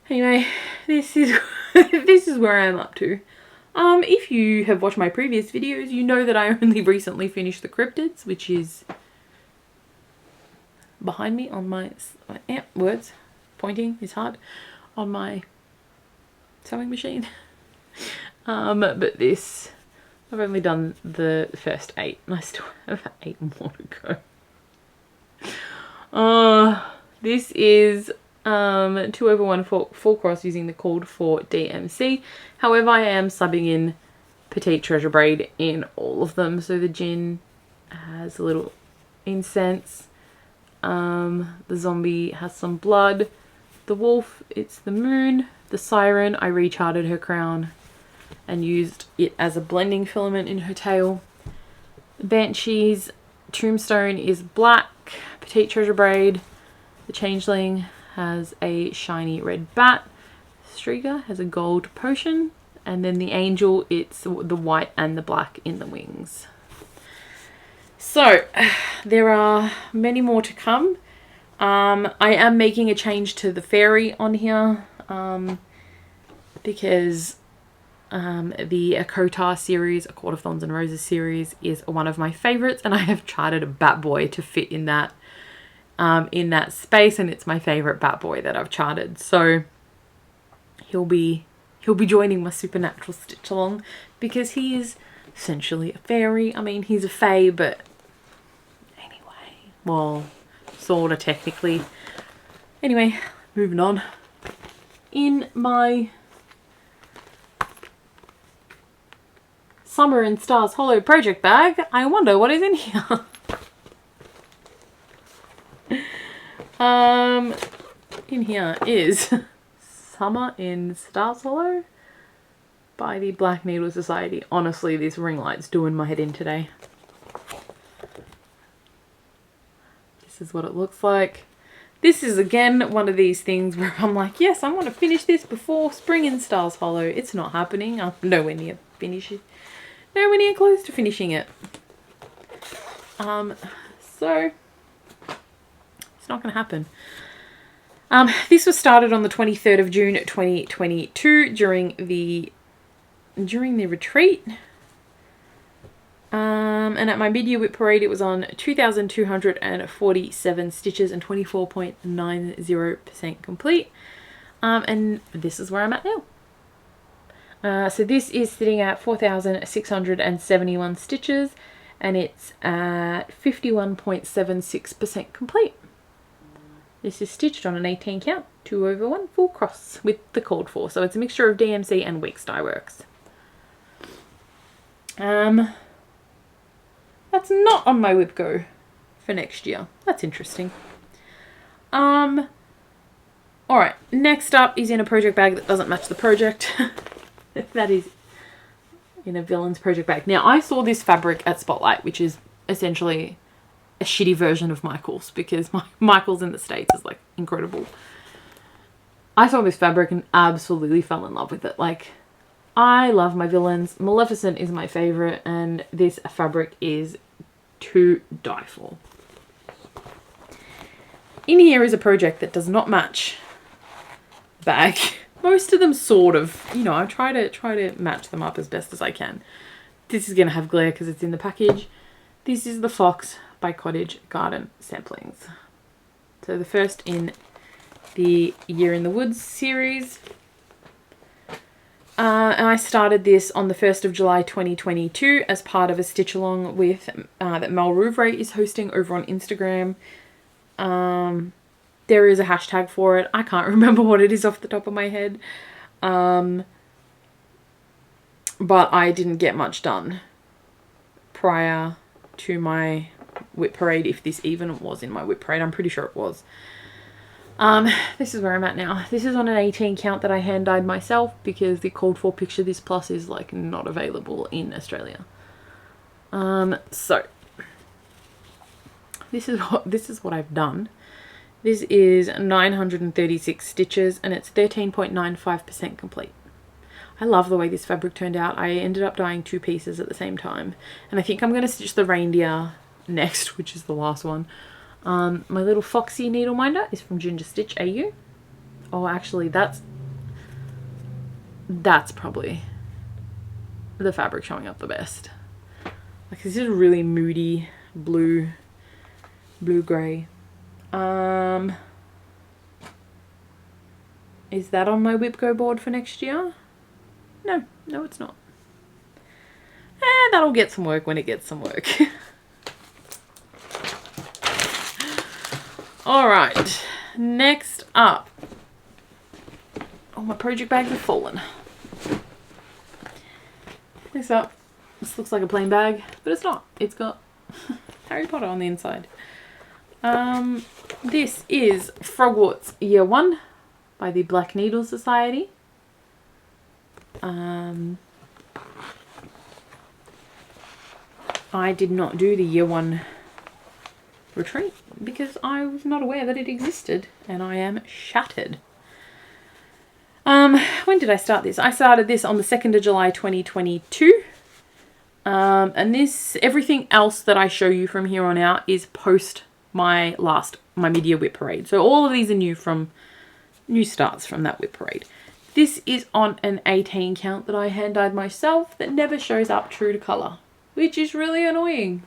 Anyway, this is this is where I'm up to. If you have watched my previous videos, you know that I only recently finished the cryptids, which is behind me on my words pointing is hard on my sewing machine. But this, I've only done the first 8 and I still have 8 more to go. This is 2/1 full cross using the cord for DMC. However, I am subbing in Petite Treasure Braid in all of them. So the gin has a little incense. The zombie has some blood. The wolf, it's the moon. The siren, I recharted her crown and used it as a blending filament in her tail. The banshee's tombstone is black. Petite Treasure Braid. The changeling has a shiny red bat. Striga has a gold potion. And then the angel, it's the white and the black in the wings. So there are many more to come. I am making a change to the fairy on here because the Akotar series, A Court of Thorns and Roses series, is one of my favorites, and I have charted a Bat Boy to fit in that space, and it's my favorite Bat Boy that I've charted. So he'll be joining my Supernatural Stitch Along because he is essentially a fairy. I mean, he's a fae, but anyway, well, sort of technically. Anyway, moving on. In my Summer and Stars Hollow project bag, I wonder what is in here. In here is Summer in Stars Hollow by the Black Needle Society. Honestly, this ring light's doing my head in today. This is what it looks like. This is again one of these things where I'm like, yes, I want to finish this before Spring in Stars Hollow. It's not happening. I'm nowhere near finishing. Nowhere near close to finishing it. So it's not going to happen. This was started on the 23rd of June 2022 during the retreat. And at my mid-year WIP parade, it was on 2,247 stitches and 24.90% complete. And this is where I'm at now. So this is sitting at 4,671 stitches and it's at 51.76% complete. This is stitched on an 18 count, 2/1 full cross with the cord for. So it's a mixture of DMC and Weeks Dye Works. That's not on my WIP Go for next year. That's interesting. Alright, next up is in a project bag that doesn't match the project. That is in a Villains project bag. Now, I saw this fabric at Spotlight, which is essentially a shitty version of Michael's, because Michael's in the States is like incredible. I saw this fabric and absolutely fell in love with it. Like, I love my villains. Maleficent is my favourite, and this fabric is to die for. In here is a project that does not match the bag. Most of them sort of, you know, I try to match them up as best as I can. This is going to have glare because it's in the package. This is the Fox by Cottage Garden samplings. So the first in the Year in the Woods series. And I started this on the 1st of July 2022 as part of a stitch along with that Mel Rouvray is hosting over on Instagram. There is a hashtag for it. I can't remember what it is off the top of my head. But I didn't get much done prior to my WIP parade, if this even was in my WIP parade. I'm pretty sure it was. This is where I'm at now. This is on an 18 count that I hand dyed myself because the called for Picture This Plus is like not available in Australia. So this is what I've done. This is 936 stitches and it's 13.95% complete. I love the way this fabric turned out. I ended up dyeing 2 pieces at the same time, and I think I'm going to stitch the reindeer next, which is the last one. My little foxy needle minder is from Ginger Stitch AU. Oh, actually, that's probably the fabric showing up the best. Like, this is really moody blue grey. Is that on my WIP Go board for next year? No, it's not. That'll get some work when it gets some work. Alright, next up. Oh, my project bags have fallen. Next up, this looks like a plain bag, but it's not. It's got Harry Potter on the inside. This is Frogwarts Year 1 by the Black Needle Society. I did not do the Year 1 retreat because I was not aware that it existed, and I am shattered. When did I start this? I started this on the 2nd of July 2022. And everything else that I show you from here on out is post my mid-year WIP parade. So all of these are new starts from that WIP parade. This is on an 18 count that I hand dyed myself that never shows up true to colour, which is really annoying.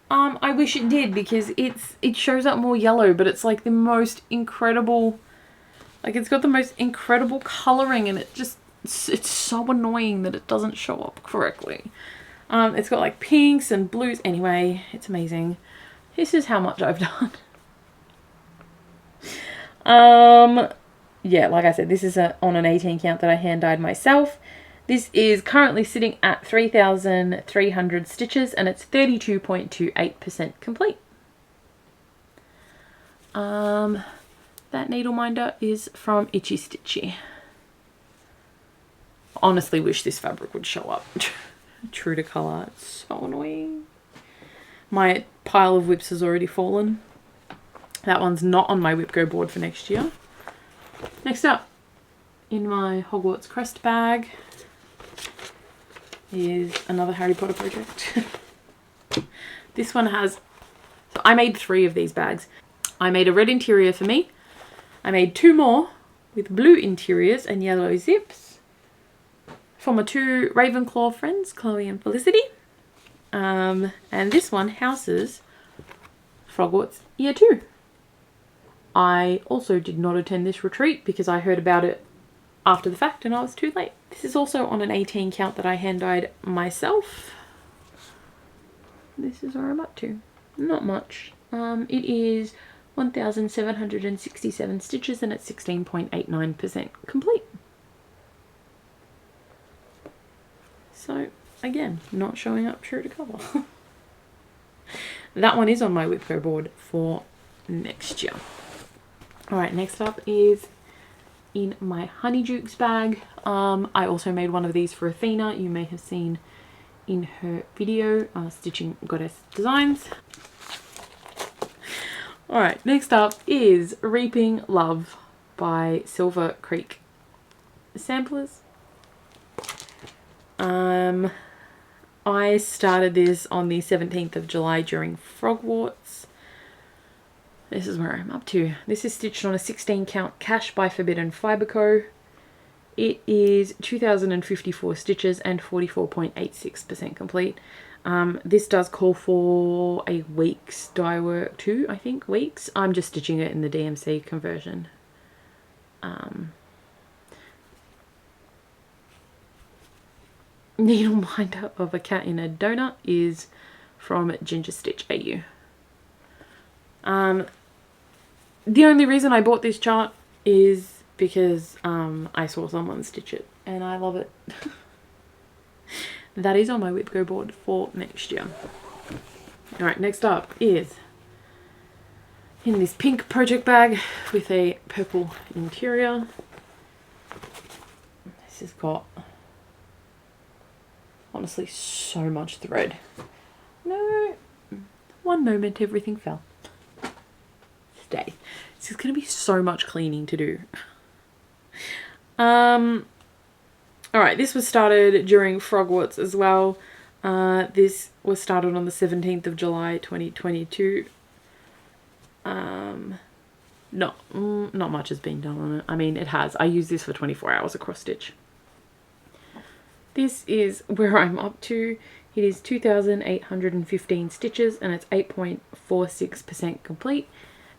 I wish it did because it shows up more yellow, but it's like the most incredible, like it's got the most incredible colouring, and it's so annoying that it doesn't show up correctly. It's got like pinks and blues. Anyway, it's amazing. This is how much I've done. Yeah, like I said, this is on an 18 count that I hand dyed myself. This is currently sitting at 3,300 stitches and it's 32.28% complete. That needle minder is from Itchy Stitchy. Honestly wish this fabric would show up true to colour. It's so annoying. My pile of WIPs has already fallen. That one's not on my WIP Go board for next year. Next up, in my Hogwarts Crest bag is another Harry Potter project. This one has, so I made 3 of these bags. I made a red interior for me. I made 2 more with blue interiors and yellow zips for my 2 Ravenclaw friends, Chloe and Felicity. And this one houses Frogwarts Year 2. I also did not attend this retreat because I heard about it after the fact and I was too late. This is also on an 18 count that I hand dyed myself. This is where I'm up to. Not much. It is 1,767 stitches and it's 16.89% complete. So again, not showing up true to colour. That one is on my WIP Go board for next year. Alright, next up is in my Honeydukes bag. I also made one of these for Athena. You may have seen in her video, Stitching Goddess Designs. Alright, next up is Reaping Love by Silver Creek Samplers. I started this on the 17th of July during Frogwarts. This is where I'm up to. This is stitched on a 16 count Cash by Forbidden Fibre Co. It is 2,054 stitches and 44.86% complete. This does call for a week's dye work too, I think, weeks. I'm just stitching it in the DMC conversion. Needleminder of a Cat in a Donut is from Ginger Stitch AU. The only reason I bought this chart is because I saw someone stitch it and I love it. That is on my WIP Go board for next year. Alright, next up is in this pink project bag with a purple interior. This has got honestly so much thread. No, one moment everything fell. Stay. This is going to be so much cleaning to do. Alright, this was started during Frogwarts as well. This was started on the 17th of July 2022. Not much has been done on it. I mean, it has. I use this for 24 hours across stitch. This is where I'm up to. It is 2,815 stitches and it's 8.46% complete,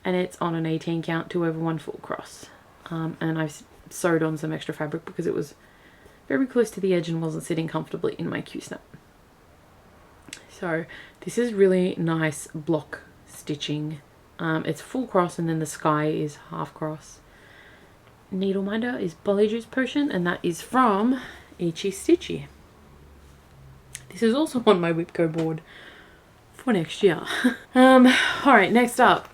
and it's on an 18 count 2/1 full cross. And I've sewed on some extra fabric because it was very close to the edge and wasn't sitting comfortably in my Q-snap. So this is really nice block stitching. It's full cross and then the sky is half cross. Needleminder is Polyjuice Potion, and that is from Itchy Stitchy. This is also on my WIP Go board for next year. Alright, next up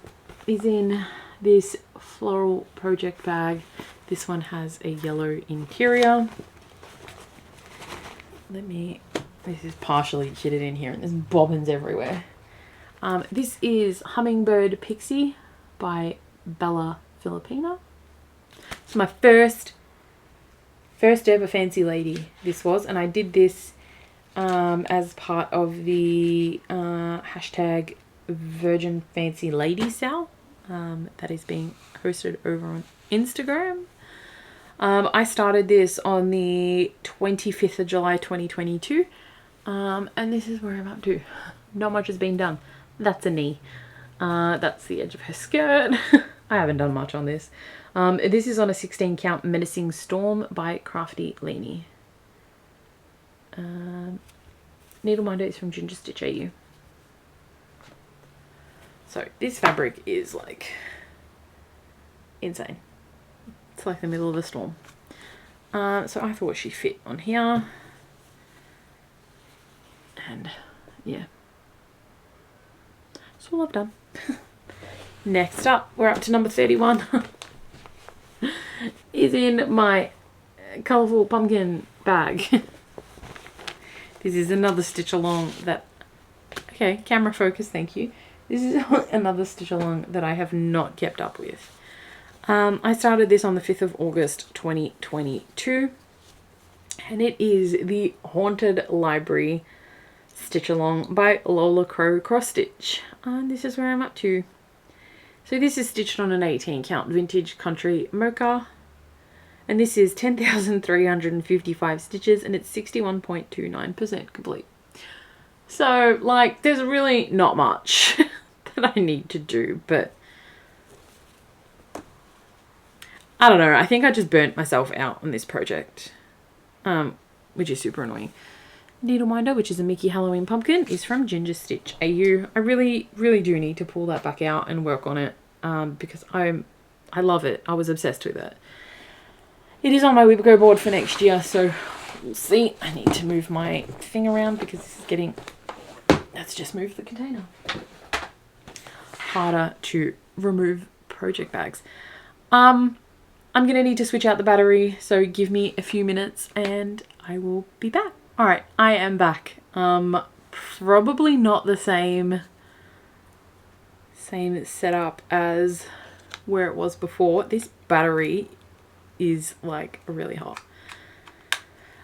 is in this floral project bag. This one has a yellow interior. This is partially kitted in here and there's bobbins everywhere. This is Hummingbird Pixie by Bella Filipina. It's my first ever Fancy Lady this was, and I did this as part of the hashtag Virgin Fancy Lady sale that is being hosted over on Instagram. I started this on the 25th of July 2022, and this is where I'm up to. Not much has been done. That's a knee. That's the edge of her skirt. I haven't done much on this. This is on a 16 count Menacing Storm by Crafty Leanie. Needleminder is from Ginger Stitch AU. So this fabric is like insane. It's like the middle of a storm. So I thought she fit on here. And yeah. That's all I've done. Next up, we're up to number 31. Is in my colourful pumpkin bag. This is another stitch along that, okay, camera focus, thank you. This is another stitch along that I have not kept up with. I started this on the 5th of August 2022, and it is the Haunted Library stitch along by Lola Crow Cross Stitch, and this is where I'm up to. So this is stitched on an 18 count Vintage Country Mocha, and this is 10,355 stitches and it's 61.29% complete. So like there's really not much that I need to do, but I don't know, I think I just burnt myself out on this project, which is super annoying. Needleminder, which is a Mickey Halloween pumpkin, is from Ginger Stitch AU. I really do need to pull that back out and work on it, because I love it. I was obsessed with it. It is on my WIP Go board for next year, so we'll see. I need to move my thing around because this is getting, let's just move the container. Harder to remove project bags. I'm gonna need to switch out the battery, so give me a few minutes and I will be back. All right, I am back. Probably not the same setup as where it was before. This battery is like really hot.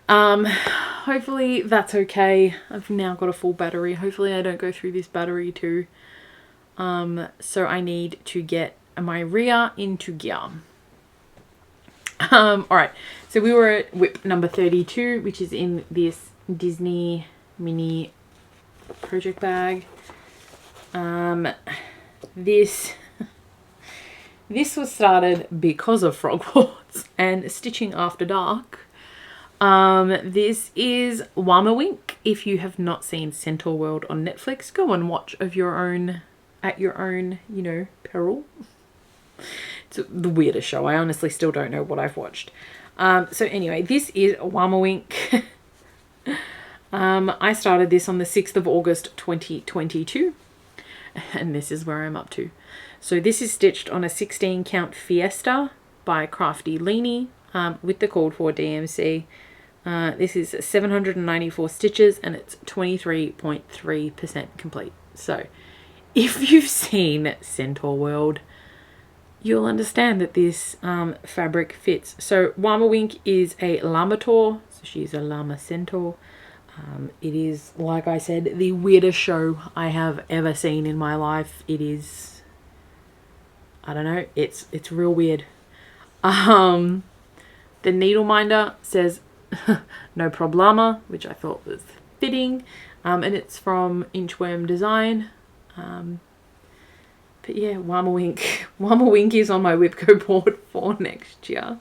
Hopefully that's okay. I've now got a full battery. Hopefully I don't go through this battery too. So I need to get my rear into gear. Alright, so we were at WIP number 32, which is in this Disney mini project bag. This was started because of Frogwarts and Stitching After Dark. This is Wink. If you have not seen Centaur World on Netflix, go and watch at your own, you know, peril. It's the weirdest show. I honestly still don't know what I've watched. So anyway, this is Wink. I started this on the 6th of August 2022, and this is where I'm up to. So this is stitched on a 16 count Fiesta by Crafty Leanie, with the called for DMC. This is 794 stitches and it's 23.3% complete. So if you've seen Centaur World, you'll understand that this fabric fits. So Wink is a Lamator, so she's a Llama Centaur. It is, like I said, the weirdest show I have ever seen in my life. It is, I don't know, it's real weird. The needle minder says no problema, which I thought was fitting, and it's from Inchworm Design. But yeah, Wink is on my WIPCO board for next year.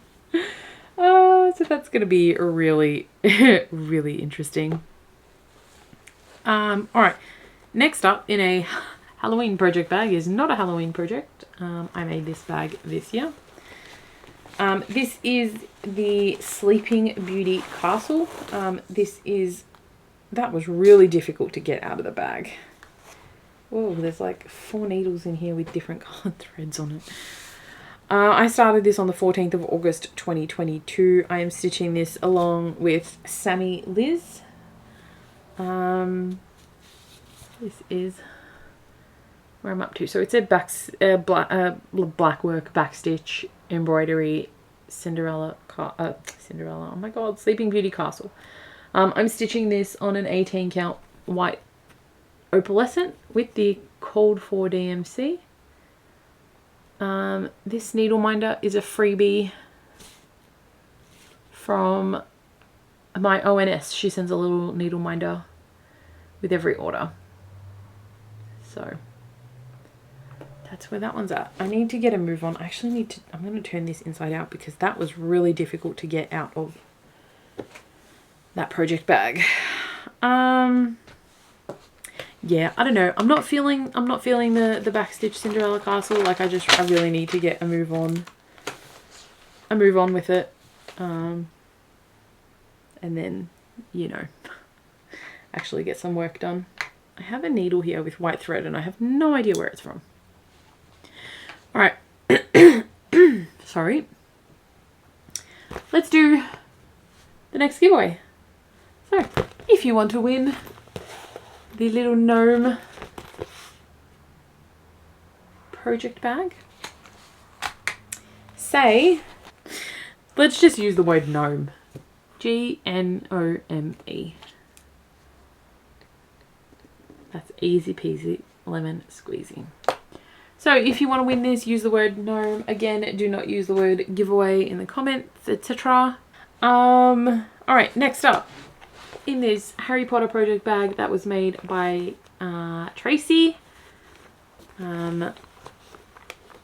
So that's going to be really, really interesting. Alright, next up in a Halloween project bag is not a Halloween project. I made this bag this year. This is the Sleeping Beauty Castle. That was really difficult to get out of the bag. Whoa, there's like 4 needles in here with different colored threads on it. I started this on the 14th of August 2022. I am stitching this along with Sammy Liz. This is where I'm up to. So it's a black work, back stitch, embroidery, Cinderella, oh my god, Sleeping Beauty Castle. I'm stitching this on an 18 count white opalescent with the called for DMC. This needle minder is a freebie from my ONS. She sends a little needle minder with every order. So that's where that one's at. I need to get a move on. I actually need to, I'm going to turn this inside out because that was really difficult to get out of that project bag. Yeah, I don't know. I'm not feeling the backstitch Cinderella Castle. Like I really need to get a move on with it. And then, you know, actually get some work done. I have a needle here with white thread and I have no idea where it's from. All right. Sorry. Let's do the next giveaway. So, if you want to win the little gnome project bag, let's just use the word gnome. G-N-O-M-E. That's easy peasy lemon squeezy. So if you want to win this, use the word gnome. Again, do not use the word giveaway in the comments, etc. Alright, next up. In this Harry Potter project bag that was made by Tracy.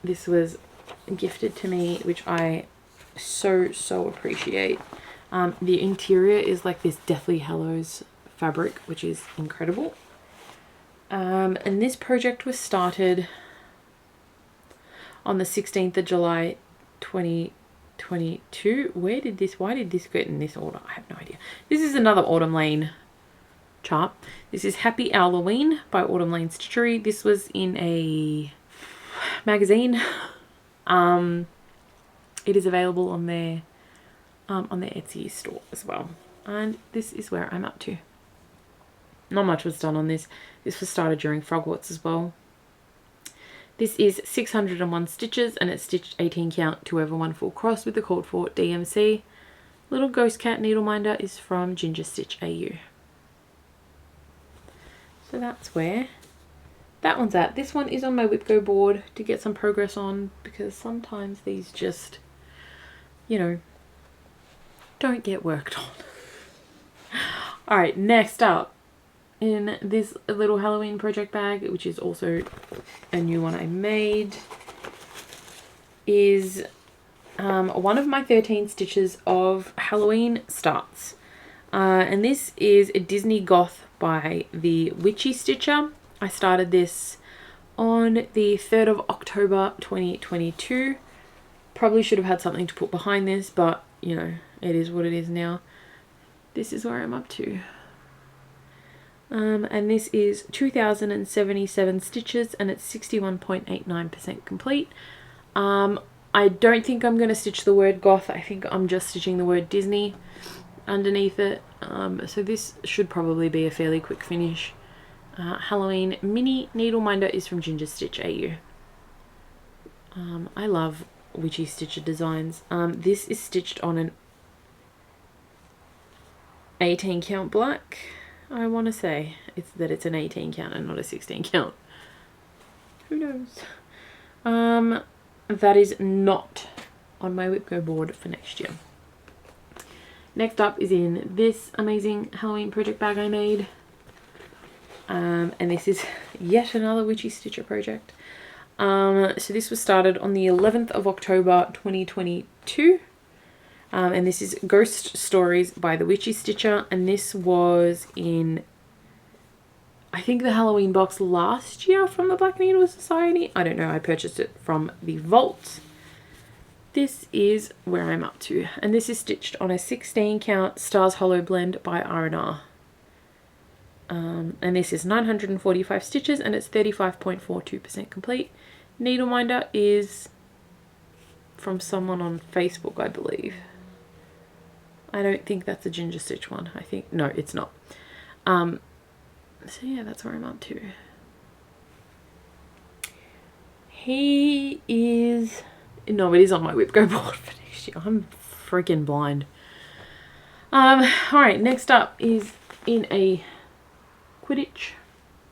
This was gifted to me, which I so appreciate. The interior is like this Deathly Hallows fabric, which is incredible. And this project was started on the 16th of July 2022. Why did this get in this order? I have no idea. This is another Autumn Lane chart. This is Happy Halloween by Autumn Lane Stitchery. This was in a magazine. It is available on their Etsy store as well. And this is where I'm up to. Not much was done on this. This was started during Frogwarts as well. This is 601 stitches and it's stitched 18 count 2/1 full cross with the called for DMC. Little Ghost Cat Needle Minder is from Ginger Stitch AU. So that's where that one's at. This one is on my WIP Go board to get some progress on, because sometimes these just, you know, don't get worked on. Alright, next up in this little Halloween project bag, which is also a new one I made, is one of my 13 stitches of Halloween starts. And this is a Disney Goth by the Witchy Stitcher. I started this on the 3rd of October 2022. Probably should have had something to put behind this, but you know, it is what it is now. This is where I'm up to. And this is 2,077 stitches and it's 61.89% complete. I don't think I'm going to stitch the word goth. I think I'm just stitching the word Disney underneath it. So this should probably be a fairly quick finish. Halloween Mini Needle Minder is from Ginger Stitch AU. I love Witchy Stitcher designs. This is stitched on an 18 count black. I want to say it's an 18 count and not a 16 count. Who knows? That is not on my WIP Go board for next year. Next up is in this amazing Halloween project bag I made. And this is yet another Witchy Stitcher project. So this was started on the 11th of October 2022. And this is Ghost Stories by the Witchy Stitcher. And this was in, I think, the Halloween box last year from the Black Needle Society. I don't know, I purchased it from the vault. This is where I'm up to. And this is stitched on a 16 count Stars Hollow blend by R&R. And this is 945 stitches and it's 35.42% complete. Needle Minder is from someone on Facebook, I believe. I don't think that's a Ginger Stitch one. I think, no, it's not. So yeah, that's where I'm up to. He is, no, it is on my WIP Go board for next year. I'm freaking blind. Alright, next up is in a Quidditch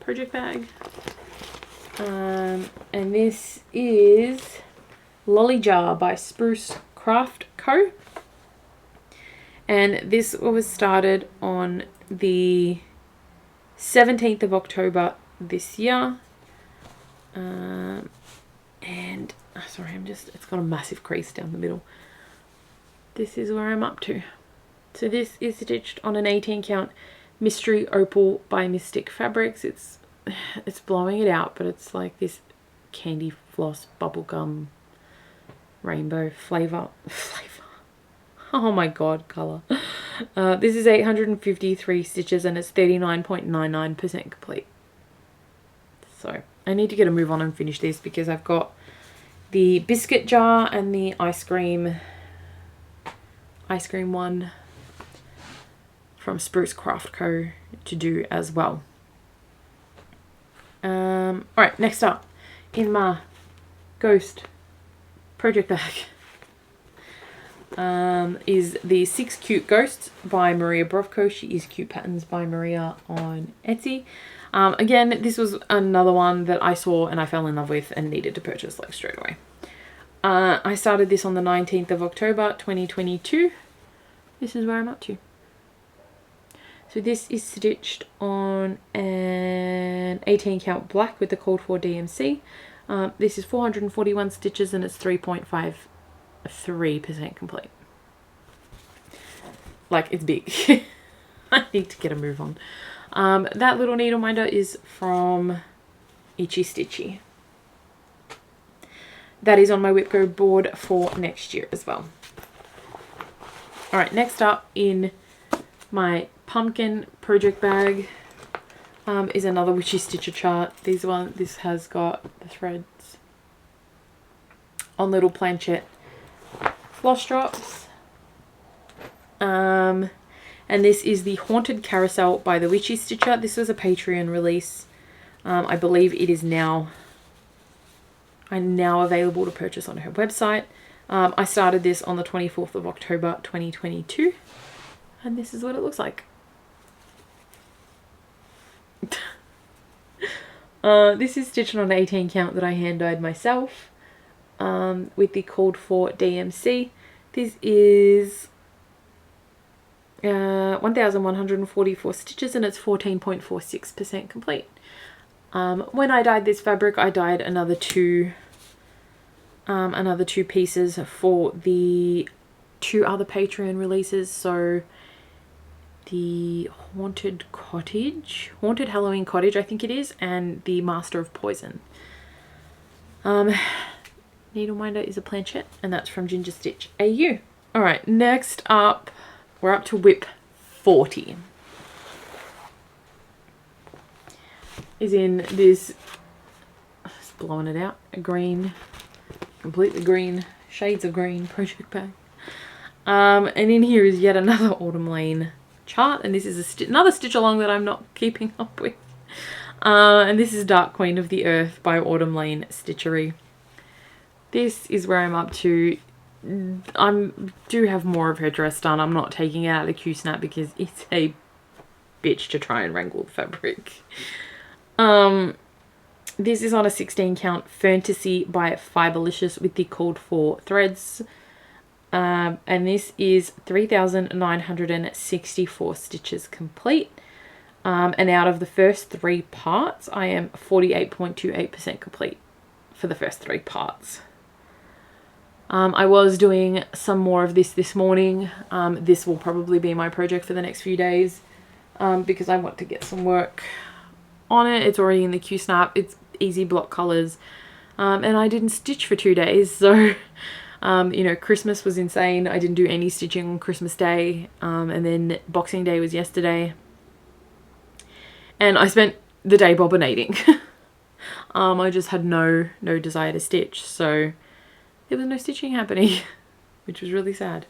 project bag. And this is Lolly Jar by Spruce Craft Co. And this was started on the 17th of October this year. And sorry, it's got a massive crease down the middle. This is where I'm up to. So this is stitched on an 18 count Mystery Opal by Mystic Fabrics. It's blowing it out, but it's like this candy floss bubblegum rainbow flavor. Oh my god, color. This is 853 stitches and it's 39.99% complete. So I need to get a move on and finish this because I've got the biscuit jar and the ice cream one from Spruce Craft Co. to do as well. Alright, next up in my Ghost project bag is the 6 Cute Ghosts by Maria Brovko. She is Cute Patterns by Maria on Etsy. Again, this was another one that I saw and I fell in love with and needed to purchase like straight away. I started this on the 19th of October 2022. This is where I'm up to. So this is stitched on an 18 count black with the called for DMC. This is 441 stitches and it's 3.53% complete. Like, it's big. I need to get a move on. That little needle minder is from Itchy Stitchy. That is on my WIP Go board for next year as well. Alright, next up in my pumpkin project bag is another Witchy Stitcher chart. This has got the threads on little planchette floss drops. And this is the Haunted Carousel by the Witchy Stitcher. This was a Patreon release. I believe it is now available to purchase on her website. I started this on the 24th of October 2022, and this is what it looks like. This is stitched on an 18 count that I hand dyed myself with the called for DMC. This is 1,144 stitches and it's 14.46% complete. When I dyed this fabric, I dyed another two pieces for the 2 other Patreon releases. So the Haunted Halloween Cottage, I think it is, and the Master of Poison. Needleminder is a planchette, and that's from Ginger Stitch AU. All right, next up, we're up to WIP 40. Is in this, just blowing it out, a green, completely green, shades of green project bag. And in here is yet another Autumn Lane chart, and this is another stitch along that I'm not keeping up with. And this is Dark Queen of the Earth by Autumn Lane Stitchery. This is where I'm up to. I do have more of her dress done. I'm not taking it out of the Q-snap because it's a bitch to try and wrangle the fabric. This is on a 16 count Fantasy by Fiberlicious with the called for threads. And this is 3,964 stitches complete. And out of the first 3 parts, I am 48.28% complete for the first 3 parts. I was doing some more of this morning. This will probably be my project for the next few days because I want to get some work on it. It's already in the Q-snap. It's easy block colors. And I didn't stitch for 2 days. So, you know, Christmas was insane. I didn't do any stitching on Christmas Day. And then Boxing Day was yesterday. And I spent the day bobbinating. I just had no desire to stitch. So there was no stitching happening, which was really sad.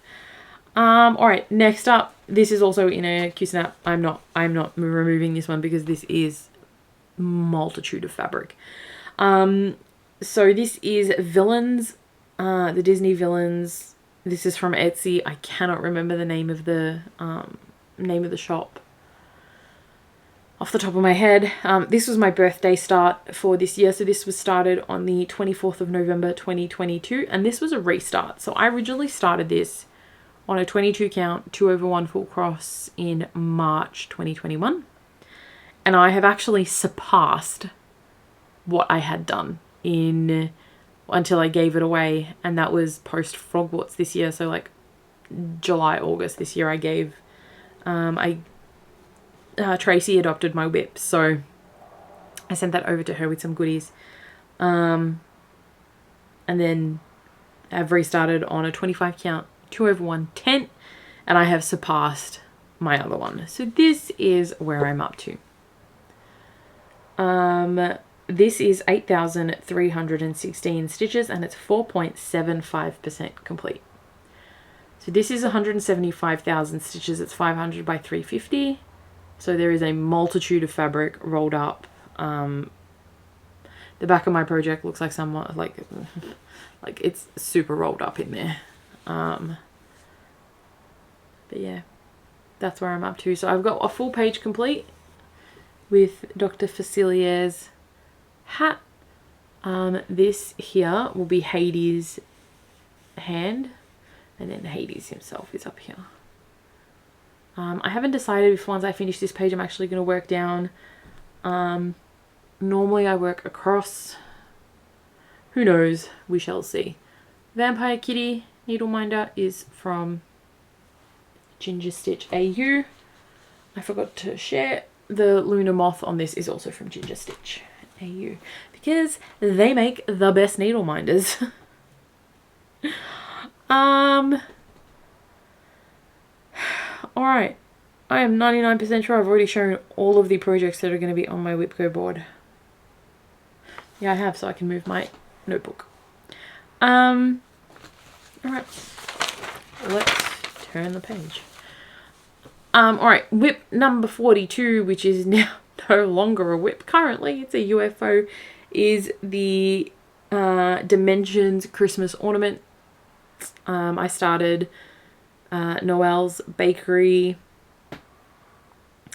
All right, next up, this is also in a Q-snap. I'm not removing this one because this is multitude of fabric. So this is Villains, the Disney Villains. This is from Etsy. I cannot remember the name of the shop off the top of my head. This was my birthday start for this year. So this was started on the 24th of November 2022, and this was a restart. So I originally started this on a 22 count 2/1 full cross in March 2021, and I have actually surpassed what I had done until I gave it away, and that was post Frogwarts this year. So like July, August this year, I gave Tracy adopted my WIP, so I sent that over to her with some goodies, and then I've restarted on a 25 count 2/1 tent, and I have surpassed my other one. So this is where I'm up to. This is 8,316 stitches and it's 4.75% complete. So this is 175,000 stitches. It's 500 by 350. So there is a multitude of fabric rolled up. The back of my project looks like somewhat like it's super rolled up in there. But yeah, that's where I'm up to. So I've got a full page complete with Dr. Facilier's hat. This here will be Hades' hand, and then Hades himself is up here. I haven't decided if once I finish this page I'm actually going to work down. Normally I work across. Who knows? We shall see. Vampire Kitty Needleminder is from Ginger Stitch AU. I forgot to share. The Lunar Moth on this is also from Ginger Stitch AU because they make the best needle minders. Alright, I am 99% sure I've already shown all of the projects that are going to be on my WIPCO board. Yeah, I have, so I can move my notebook. Alright, let's turn the page. Alright, WIP number 42, which is now no longer a WIP. Currently, it's a UFO, is the Dimensions Christmas Ornament I started Noelle's Bakery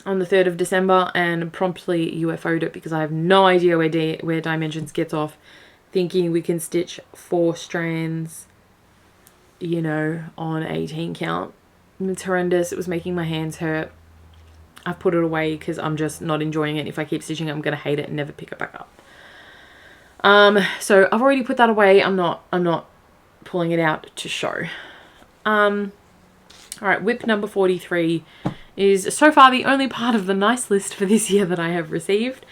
on the 3rd of December and promptly UFO'd it because I have no idea where Dimensions gets off, thinking we can stitch 4 strands, you know, on 18 count. It's horrendous. It was making my hands hurt. I've put it away because I'm just not enjoying it. If I keep stitching it, I'm going to hate it and never pick it back up. So I've already put that away. I'm not pulling it out to show. All right, WIP number 43 is so far the only part of the nice list for this year that I have received.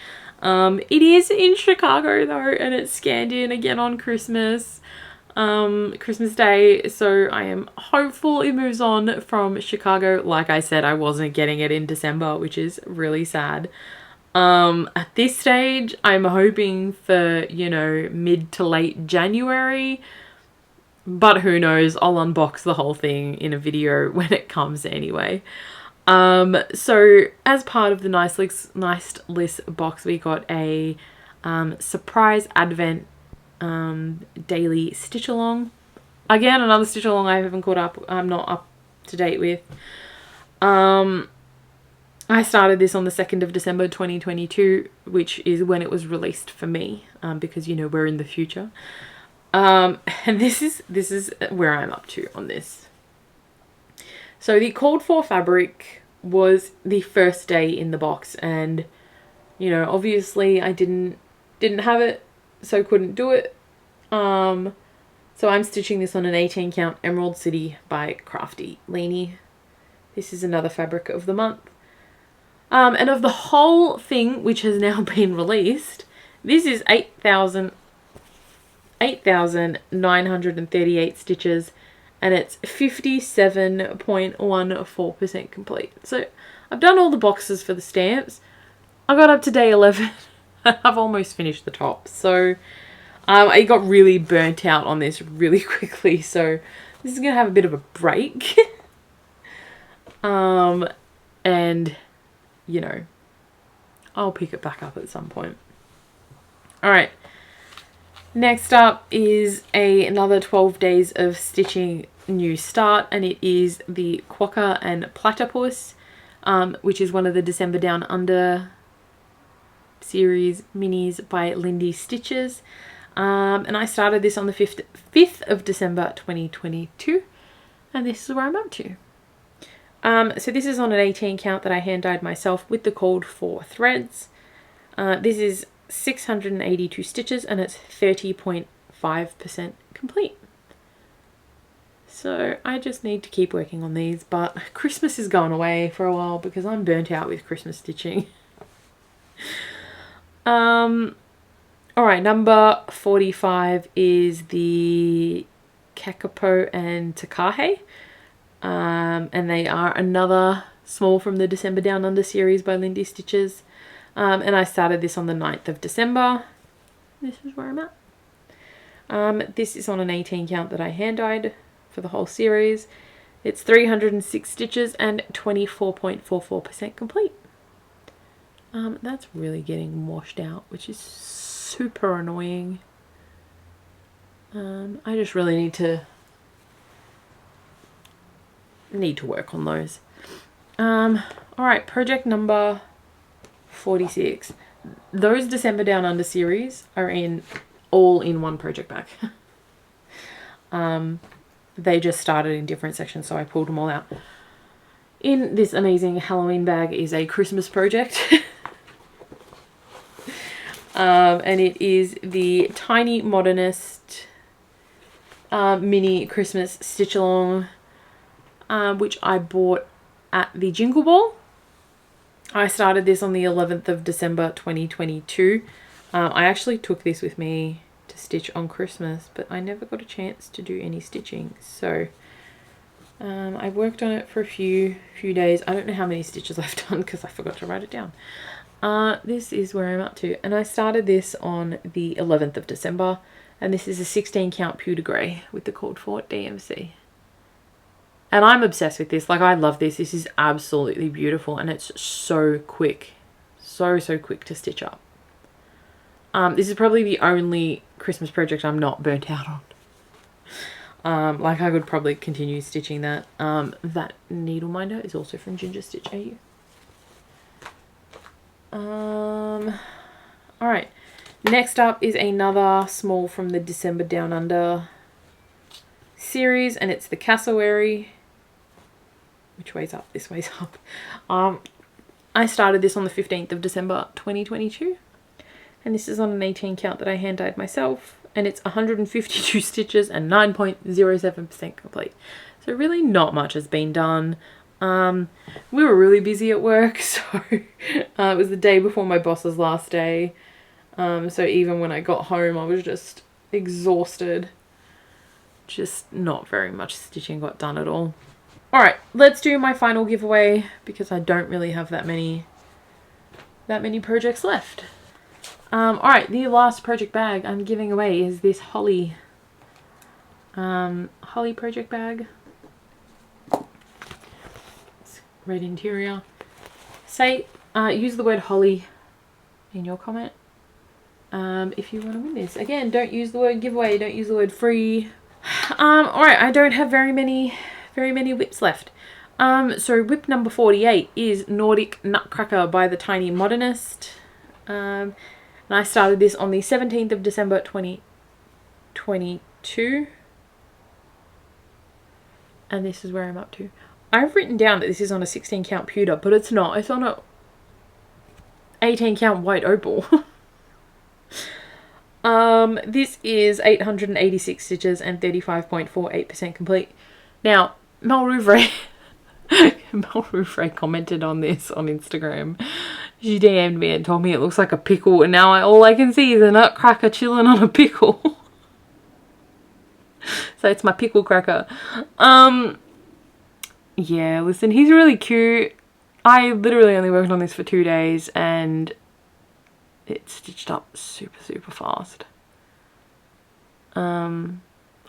It is in Chicago though, and it's scanned in again on Christmas Day, so I am hopeful it moves on from Chicago. Like I said, I wasn't getting it in December, which is really sad. At this stage, I'm hoping for, you know, mid to late January, but who knows, I'll unbox the whole thing in a video when it comes anyway. So as part of the nice list box, we got a surprise advent daily stitch along. Again, another stitch along I haven't caught up, I'm not up to date with. I started this on the 2nd of December 2022, which is when it was released for me, because, you know, we're in the future. And this is where I'm up to on this. So the called for fabric was the first day in the box, and, you know, obviously I didn't have it, so couldn't do it. So I'm stitching this on an 18 count Emerald City by Crafty Leanie. This is another fabric of the month. And of the whole thing, which has now been released, this is 8,938 stitches, and it's 57.14% complete. So I've done all the boxes for the stamps. I got up to day 11. I've almost finished the top. So I got really burnt out on this really quickly. So this is going to have a bit of a break. And, you know, I'll pick it back up at some point. All right. Next up is another 12 days of stitching new start, and it is the Quokka and Platypus, which is one of the December Down Under series minis by Lindy Stitches. And I started this on the 5th of December 2022, and this is where I'm up to. So this is on an 18 count that I hand dyed myself with the called for threads. This is 682 stitches, and it's 30.5% complete. So I just need to keep working on these, but Christmas is going away for a while because I'm burnt out with Christmas stitching. All right, number 45 is the Kakapo and Takahe. And they are another small from the December Down Under series by Lindy Stitches. And I started this on the 9th of December. This is where I'm at. This is on an 18 count that I hand dyed for the whole series. It's 306 stitches and 24.44% complete. That's really getting washed out, which is super annoying. I just really need to work on those. All right, project number 46. Those December Down Under series are all in one project bag. They just started in different sections, so I pulled them all out. In this amazing Halloween bag is a Christmas project. And it is the Tiny Modernist mini Christmas stitch along, which I bought at the Jingle Ball. I started this on the 11th of December 2022. I actually took this with me to stitch on Christmas, but I never got a chance to do any stitching. So I worked on it for a few days. I don't know how many stitches I've done because I forgot to write it down. This is where I'm up to, and I started this on the 11th of December, and this is a 16 count Pewter Grey with the called for DMC. And I'm obsessed with this. Like, I love this. This is absolutely beautiful, and it's so quick. So quick to stitch up. This is probably the only Christmas project I'm not burnt out Like I could probably continue stitching that. That needle minder is also from Ginger Stitch AU. Alright, next up is another small from the December Down Under series, and it's the Cassowary. Which way's up? This way's up. I started this on the 15th of December 2022, and this is on an 18 count that I hand dyed myself, and it's 152 stitches and 9.07% complete. So really not much has been done. We were really busy at work, so it was the day before my boss's last day. So even when I got home, I was just exhausted. Just not very much stitching got done at all. Alright, let's do my final giveaway because I don't really have that many projects left. Alright, the last project bag I'm giving away is this Holly project bag. It's red interior. Use the word Holly in your comment if you want to win this. Again, don't use the word giveaway, don't use the word free. Alright, I don't have very many WIPs left. So WIP number 48 is Nordic Nutcracker by the Tiny Modernist. And I started this on the 17th of December 2022. And this is where I'm up to. I've written down that this is on a 16 count pewter, but it's not. It's on a 18 count white opal. This is 886 stitches and 35.48% complete. Now, Mel Rouvray commented on this on Instagram. She DM'd me and told me it looks like a pickle, and now all I can see is a nutcracker chilling on a pickle. So it's my pickle cracker. Yeah, listen, he's really cute. I literally only worked on this for 2 days and it's stitched up super fast. I'm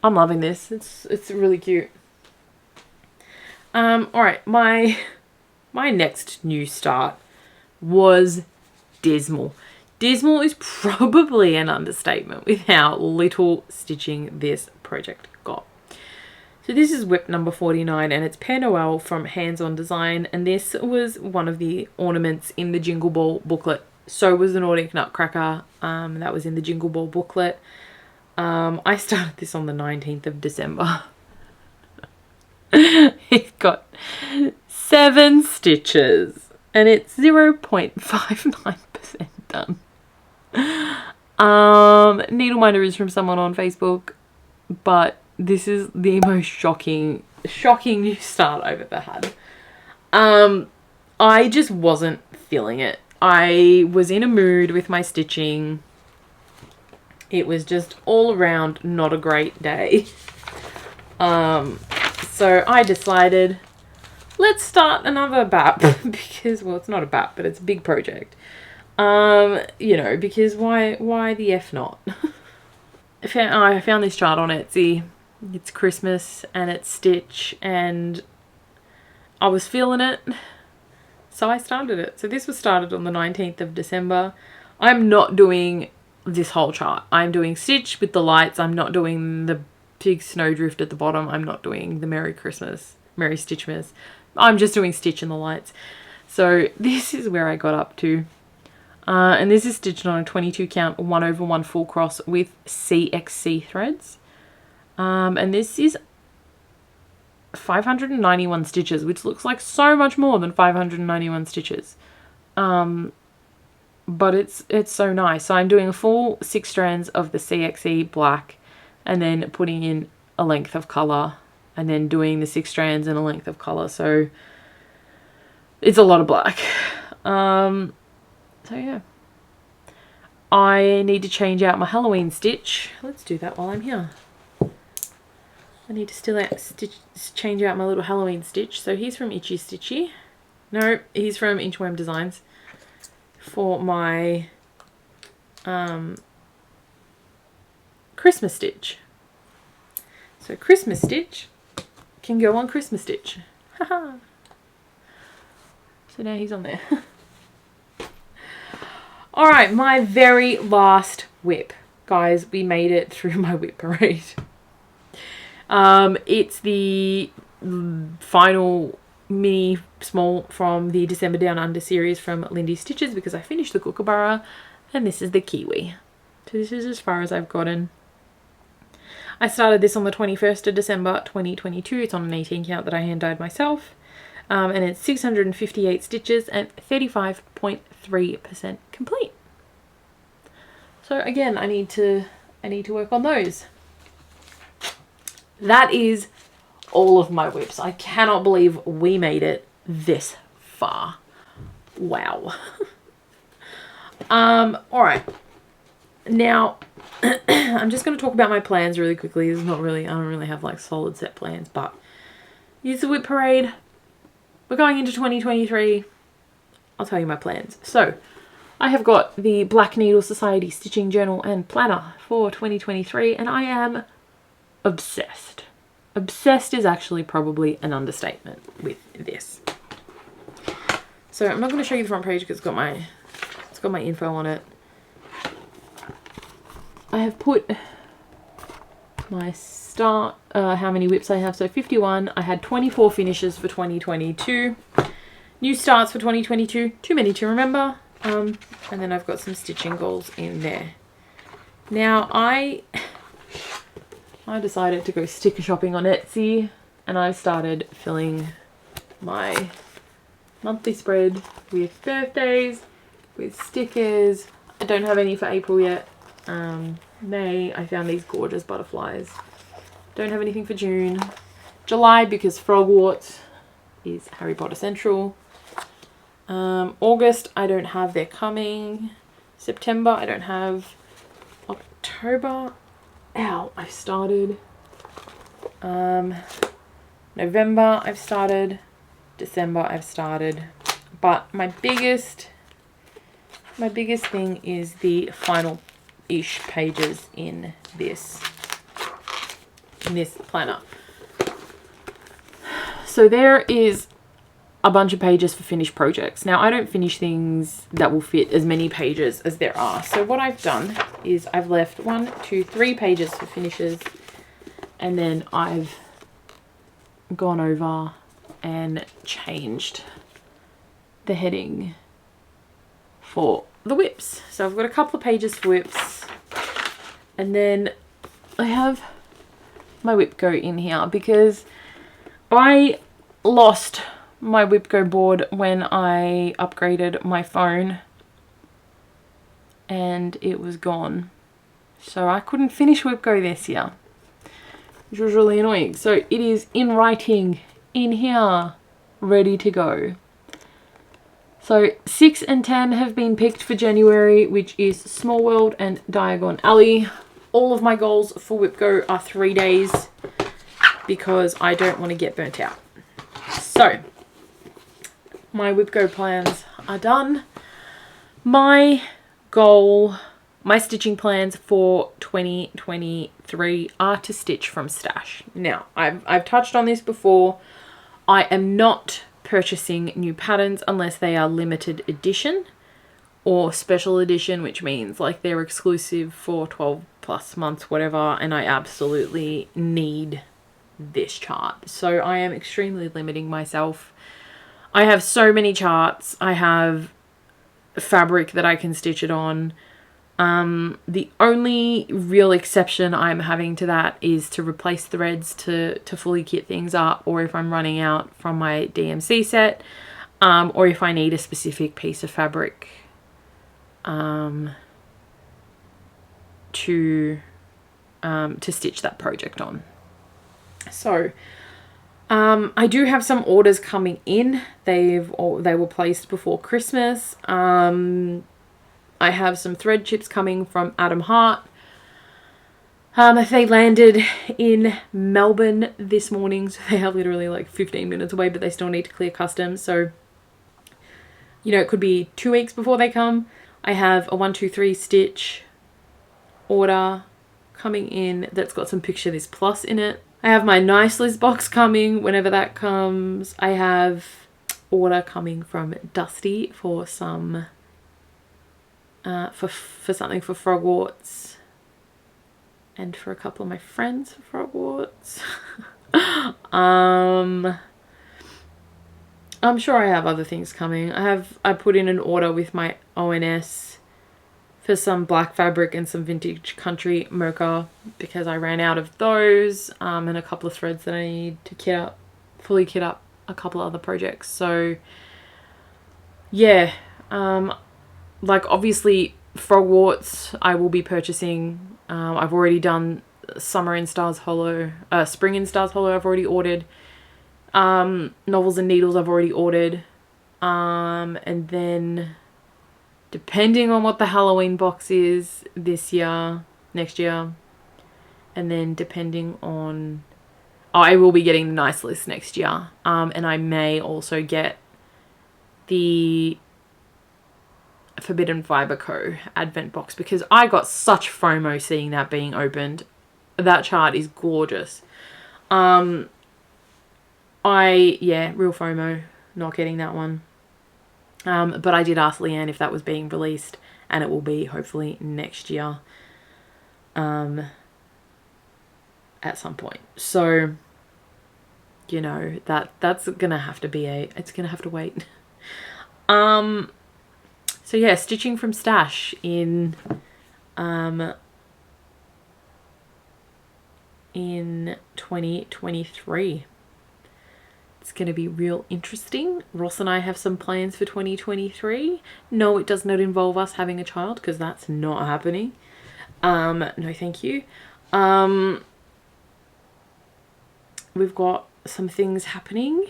loving this. It's really cute. Alright, my next new start was dismal. Dismal is probably an understatement with how little stitching this project got. So this is WIP number 49 and it's Père Noël from Hands On Design, and this was one of the ornaments in the Jingle Ball booklet. So was the Nordic Nutcracker, that was in the Jingle Ball booklet. I started this on the 19th of December. It's got 7 stitches and it's 0.59% done. Needle minder is from someone on Facebook, but this is the most shocking new start I've ever had. I just wasn't feeling it. I was in a mood with my stitching. It was just all around not a great day. So I decided, let's start another BAP because, well, it's not a BAP, but it's a big project. You know, because why the F not? I found this chart on Etsy. It's Christmas and it's Stitch and I was feeling it. So I started it. So this was started on the 19th of December. I'm not doing this whole chart. I'm doing Stitch with the lights. I'm not doing the big snowdrift at the bottom. I'm not doing the Merry Stitchmas. I'm just doing Stitch and the lights. So this is where I got up to. And this is stitched on a 22 count 1/1 full cross with CXC threads. And this is 591 stitches, which looks like so much more than 591 stitches. But it's so nice. So I'm doing a full 6 strands of the CXC black and then putting in a length of color and then doing the 6 strands and a length of color. So it's a lot of black. So yeah. I need to change out my Halloween stitch. Let's do that while I'm here. I need to change out my little Halloween stitch. So he's from Itchy Stitchy. No, he's from Inchworm Designs. For my Christmas stitch. So Christmas stitch can go on Christmas stitch. Haha. So now he's on there. Alright, my very last WIP. Guys, we made it through my WIP parade. It's the final mini small from the December Down Under series from Lindy Stitches, because I finished the Kookaburra, and this is the Kiwi. So this is as far as I've gotten. I started this on the 21st of December 2022. It's on an 18 count that I hand dyed myself. And it's 658 stitches and 35.3% complete. So again, I need to work on those. That is all of my WIPs. I cannot believe we made it this far. Wow. All right. Now, I'm just going to talk about my plans really quickly. There's not really, I don't really have like solid set plans, but here's the WIP parade. We're going into 2023. I'll tell you my plans. So, I have got the Black Needle Society Stitching Journal and Planner for 2023, and I am obsessed. Obsessed is actually probably an understatement with this. So I'm not going to show you the front page because it's got my info on it. I have put my start, how many WIPs I have. So 51. I had 24 finishes for 2022. New starts for 2022. Too many to remember. And then I've got some stitching goals in there. Now I decided to go sticker shopping on Etsy, and I started filling my monthly spread with birthdays, with stickers. I don't have any for April yet. May, I found these gorgeous butterflies. Don't have anything for June. July, because Frogwort is Harry Potter Central. August, I don't have, they're coming. September, I don't have. October, ow, I've started. November, I've started. December, I've started. But my biggest thing is the final-ish pages in this planner. So there is a bunch of pages for finished projects. Now, I don't finish things that will fit as many pages as there are. So what I've done is I've left 1, 2, 3 pages for finishes, and then I've gone over and changed the heading for the WIPs. So I've got a couple of pages for WIPs, and then I have my WIP Go in here because I lost my WIP Go board when I upgraded my phone and it was gone. So I couldn't finish WIP Go this year, which was really annoying. So it is in writing in here, ready to go. So 6 and 10 have been picked for January, which is Small World and Diagon Alley. All of my goals for WIP Go are 3 days because I don't want to get burnt out. So my WIP Go plans are done. My goal, my stitching plans for 2023 are to stitch from stash. Now, I've touched on this before. I am not purchasing new patterns unless they are limited edition or special edition, which means like they're exclusive for 12 plus months, whatever, and I absolutely need this chart. So I am extremely limiting myself. I have so many charts. I have fabric that I can stitch it on. The only real exception I'm having to that is to replace threads to fully kit things up, or if I'm running out from my DMC set, or if I need a specific piece of fabric to stitch that project on. So I do have some orders coming in. They were placed before Christmas. I have some thread chips coming from Adam Hart. They landed in Melbourne this morning, so they are literally like 15 minutes away, but they still need to clear customs. So, you know, it could be 2 weeks before they come. I have a 1, 2, 3 stitch order coming in that's got some Picture This Plus in it. I have my Nice Liz box coming whenever that comes. I have order coming from Dusty for some for something for Frogwarts, and for a couple of my friends for Frogwarts. I'm sure I have other things coming. I put in an order with my ONS for some black fabric and some vintage country mocha because I ran out of those, and a couple of threads that I need to fully kit up a couple of other projects. So yeah, like obviously Frogwarts I will be purchasing. I've already done Summer in Stars Hollow, Spring in Stars Hollow I've already ordered. Novels and Needles I've already ordered. And then depending on what the Halloween box is this year, next year, and then depending on... Oh, I will be getting the Nice List next year. And I may also get the Forbidden Fiber Co. Advent box because I got such FOMO seeing that being opened. That chart is gorgeous. Yeah, real FOMO not getting that one. But I did ask Leanne if that was being released, and it will be hopefully next year at some point. So, you know, that's gonna have to be it's gonna have to wait. So yeah, stitching from stash in 2023. It's going to be real interesting. Ross and I have some plans for 2023. No, it does not involve us having a child because that's not happening. No, thank you. We've got some things happening.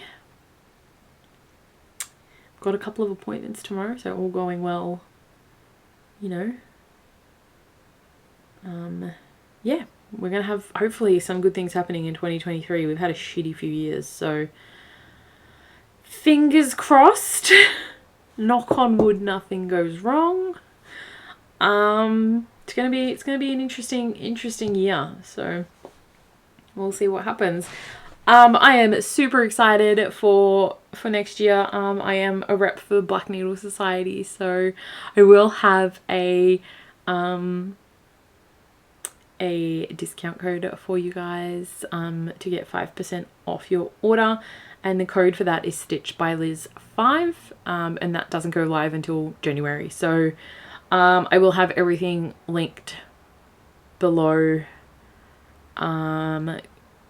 Got a couple of appointments tomorrow, so all going well, you know. Yeah, we're going to have hopefully some good things happening in 2023. We've had a shitty few years, so fingers crossed. Knock on wood, nothing goes wrong. It's gonna be an interesting year, so we'll see what happens. I am super excited for next year. I am a rep for Black Needle Society, so I will have a discount code for you guys to get 5% off your order, and the code for that is Stitch by Liz 5, and that doesn't go live until January. So I will have everything linked below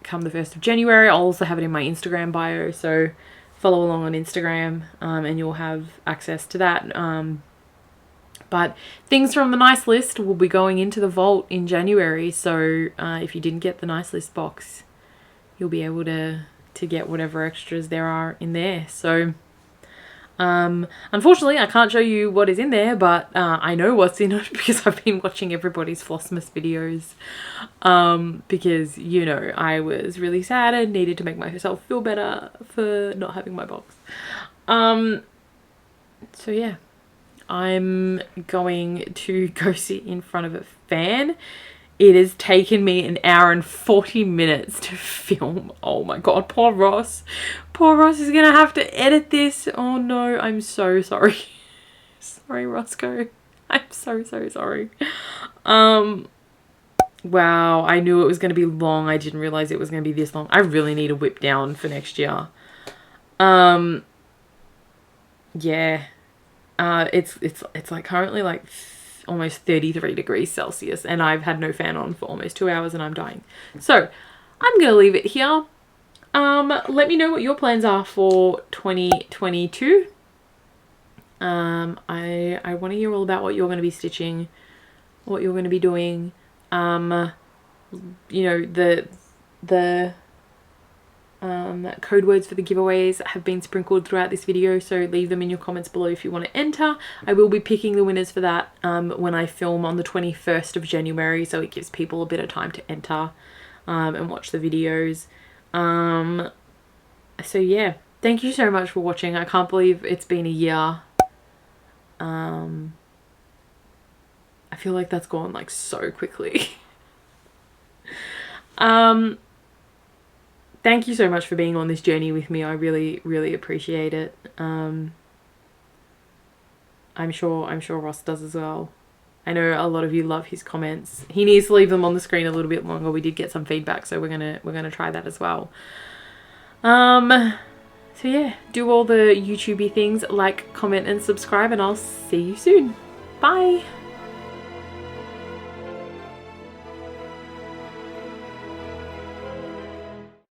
come the 1st of January. I'll also have it in my Instagram bio, so follow along on Instagram, and you'll have access to that. But things from the Nice List will be going into the vault in January, so if you didn't get the Nice List box, you'll be able to get whatever extras there are in there. So unfortunately I can't show you what is in there, but I know what's in it because I've been watching everybody's Flossmas videos, because, you know, I was really sad and needed to make myself feel better for not having my box. So yeah, I'm going to go sit in front of a fan. It has taken me an hour and 40 minutes to film. Oh my god, poor Ross. Poor Ross is gonna have to edit this. Oh no, I'm so sorry. Sorry, Roscoe. I'm so sorry. Wow, I knew it was gonna be long. I didn't realize it was gonna be this long. I really need a WIP down for next year. Yeah. It's like currently like almost 33 degrees Celsius, and I've had no fan on for almost 2 hours and I'm dying. So I'm gonna leave it here. Let me know what your plans are for 2022. I want to hear all about what you're going to be stitching, what you're going to be doing. You know, the code words for the giveaways have been sprinkled throughout this video, so leave them in your comments below if you want to enter. I will be picking the winners for that when I film on the 21st of January, so it gives people a bit of time to enter and watch the videos. So yeah, thank you so much for watching. I can't believe it's been a year. I feel like that's gone like so quickly. Thank you so much for being on this journey with me. I really appreciate it. I'm sure Ross does as well. I know a lot of you love his comments. He needs to leave them on the screen a little bit longer. We did get some feedback, so we're gonna try that as well. So yeah, do all the YouTubey things, like, comment and subscribe, and I'll see you soon. Bye.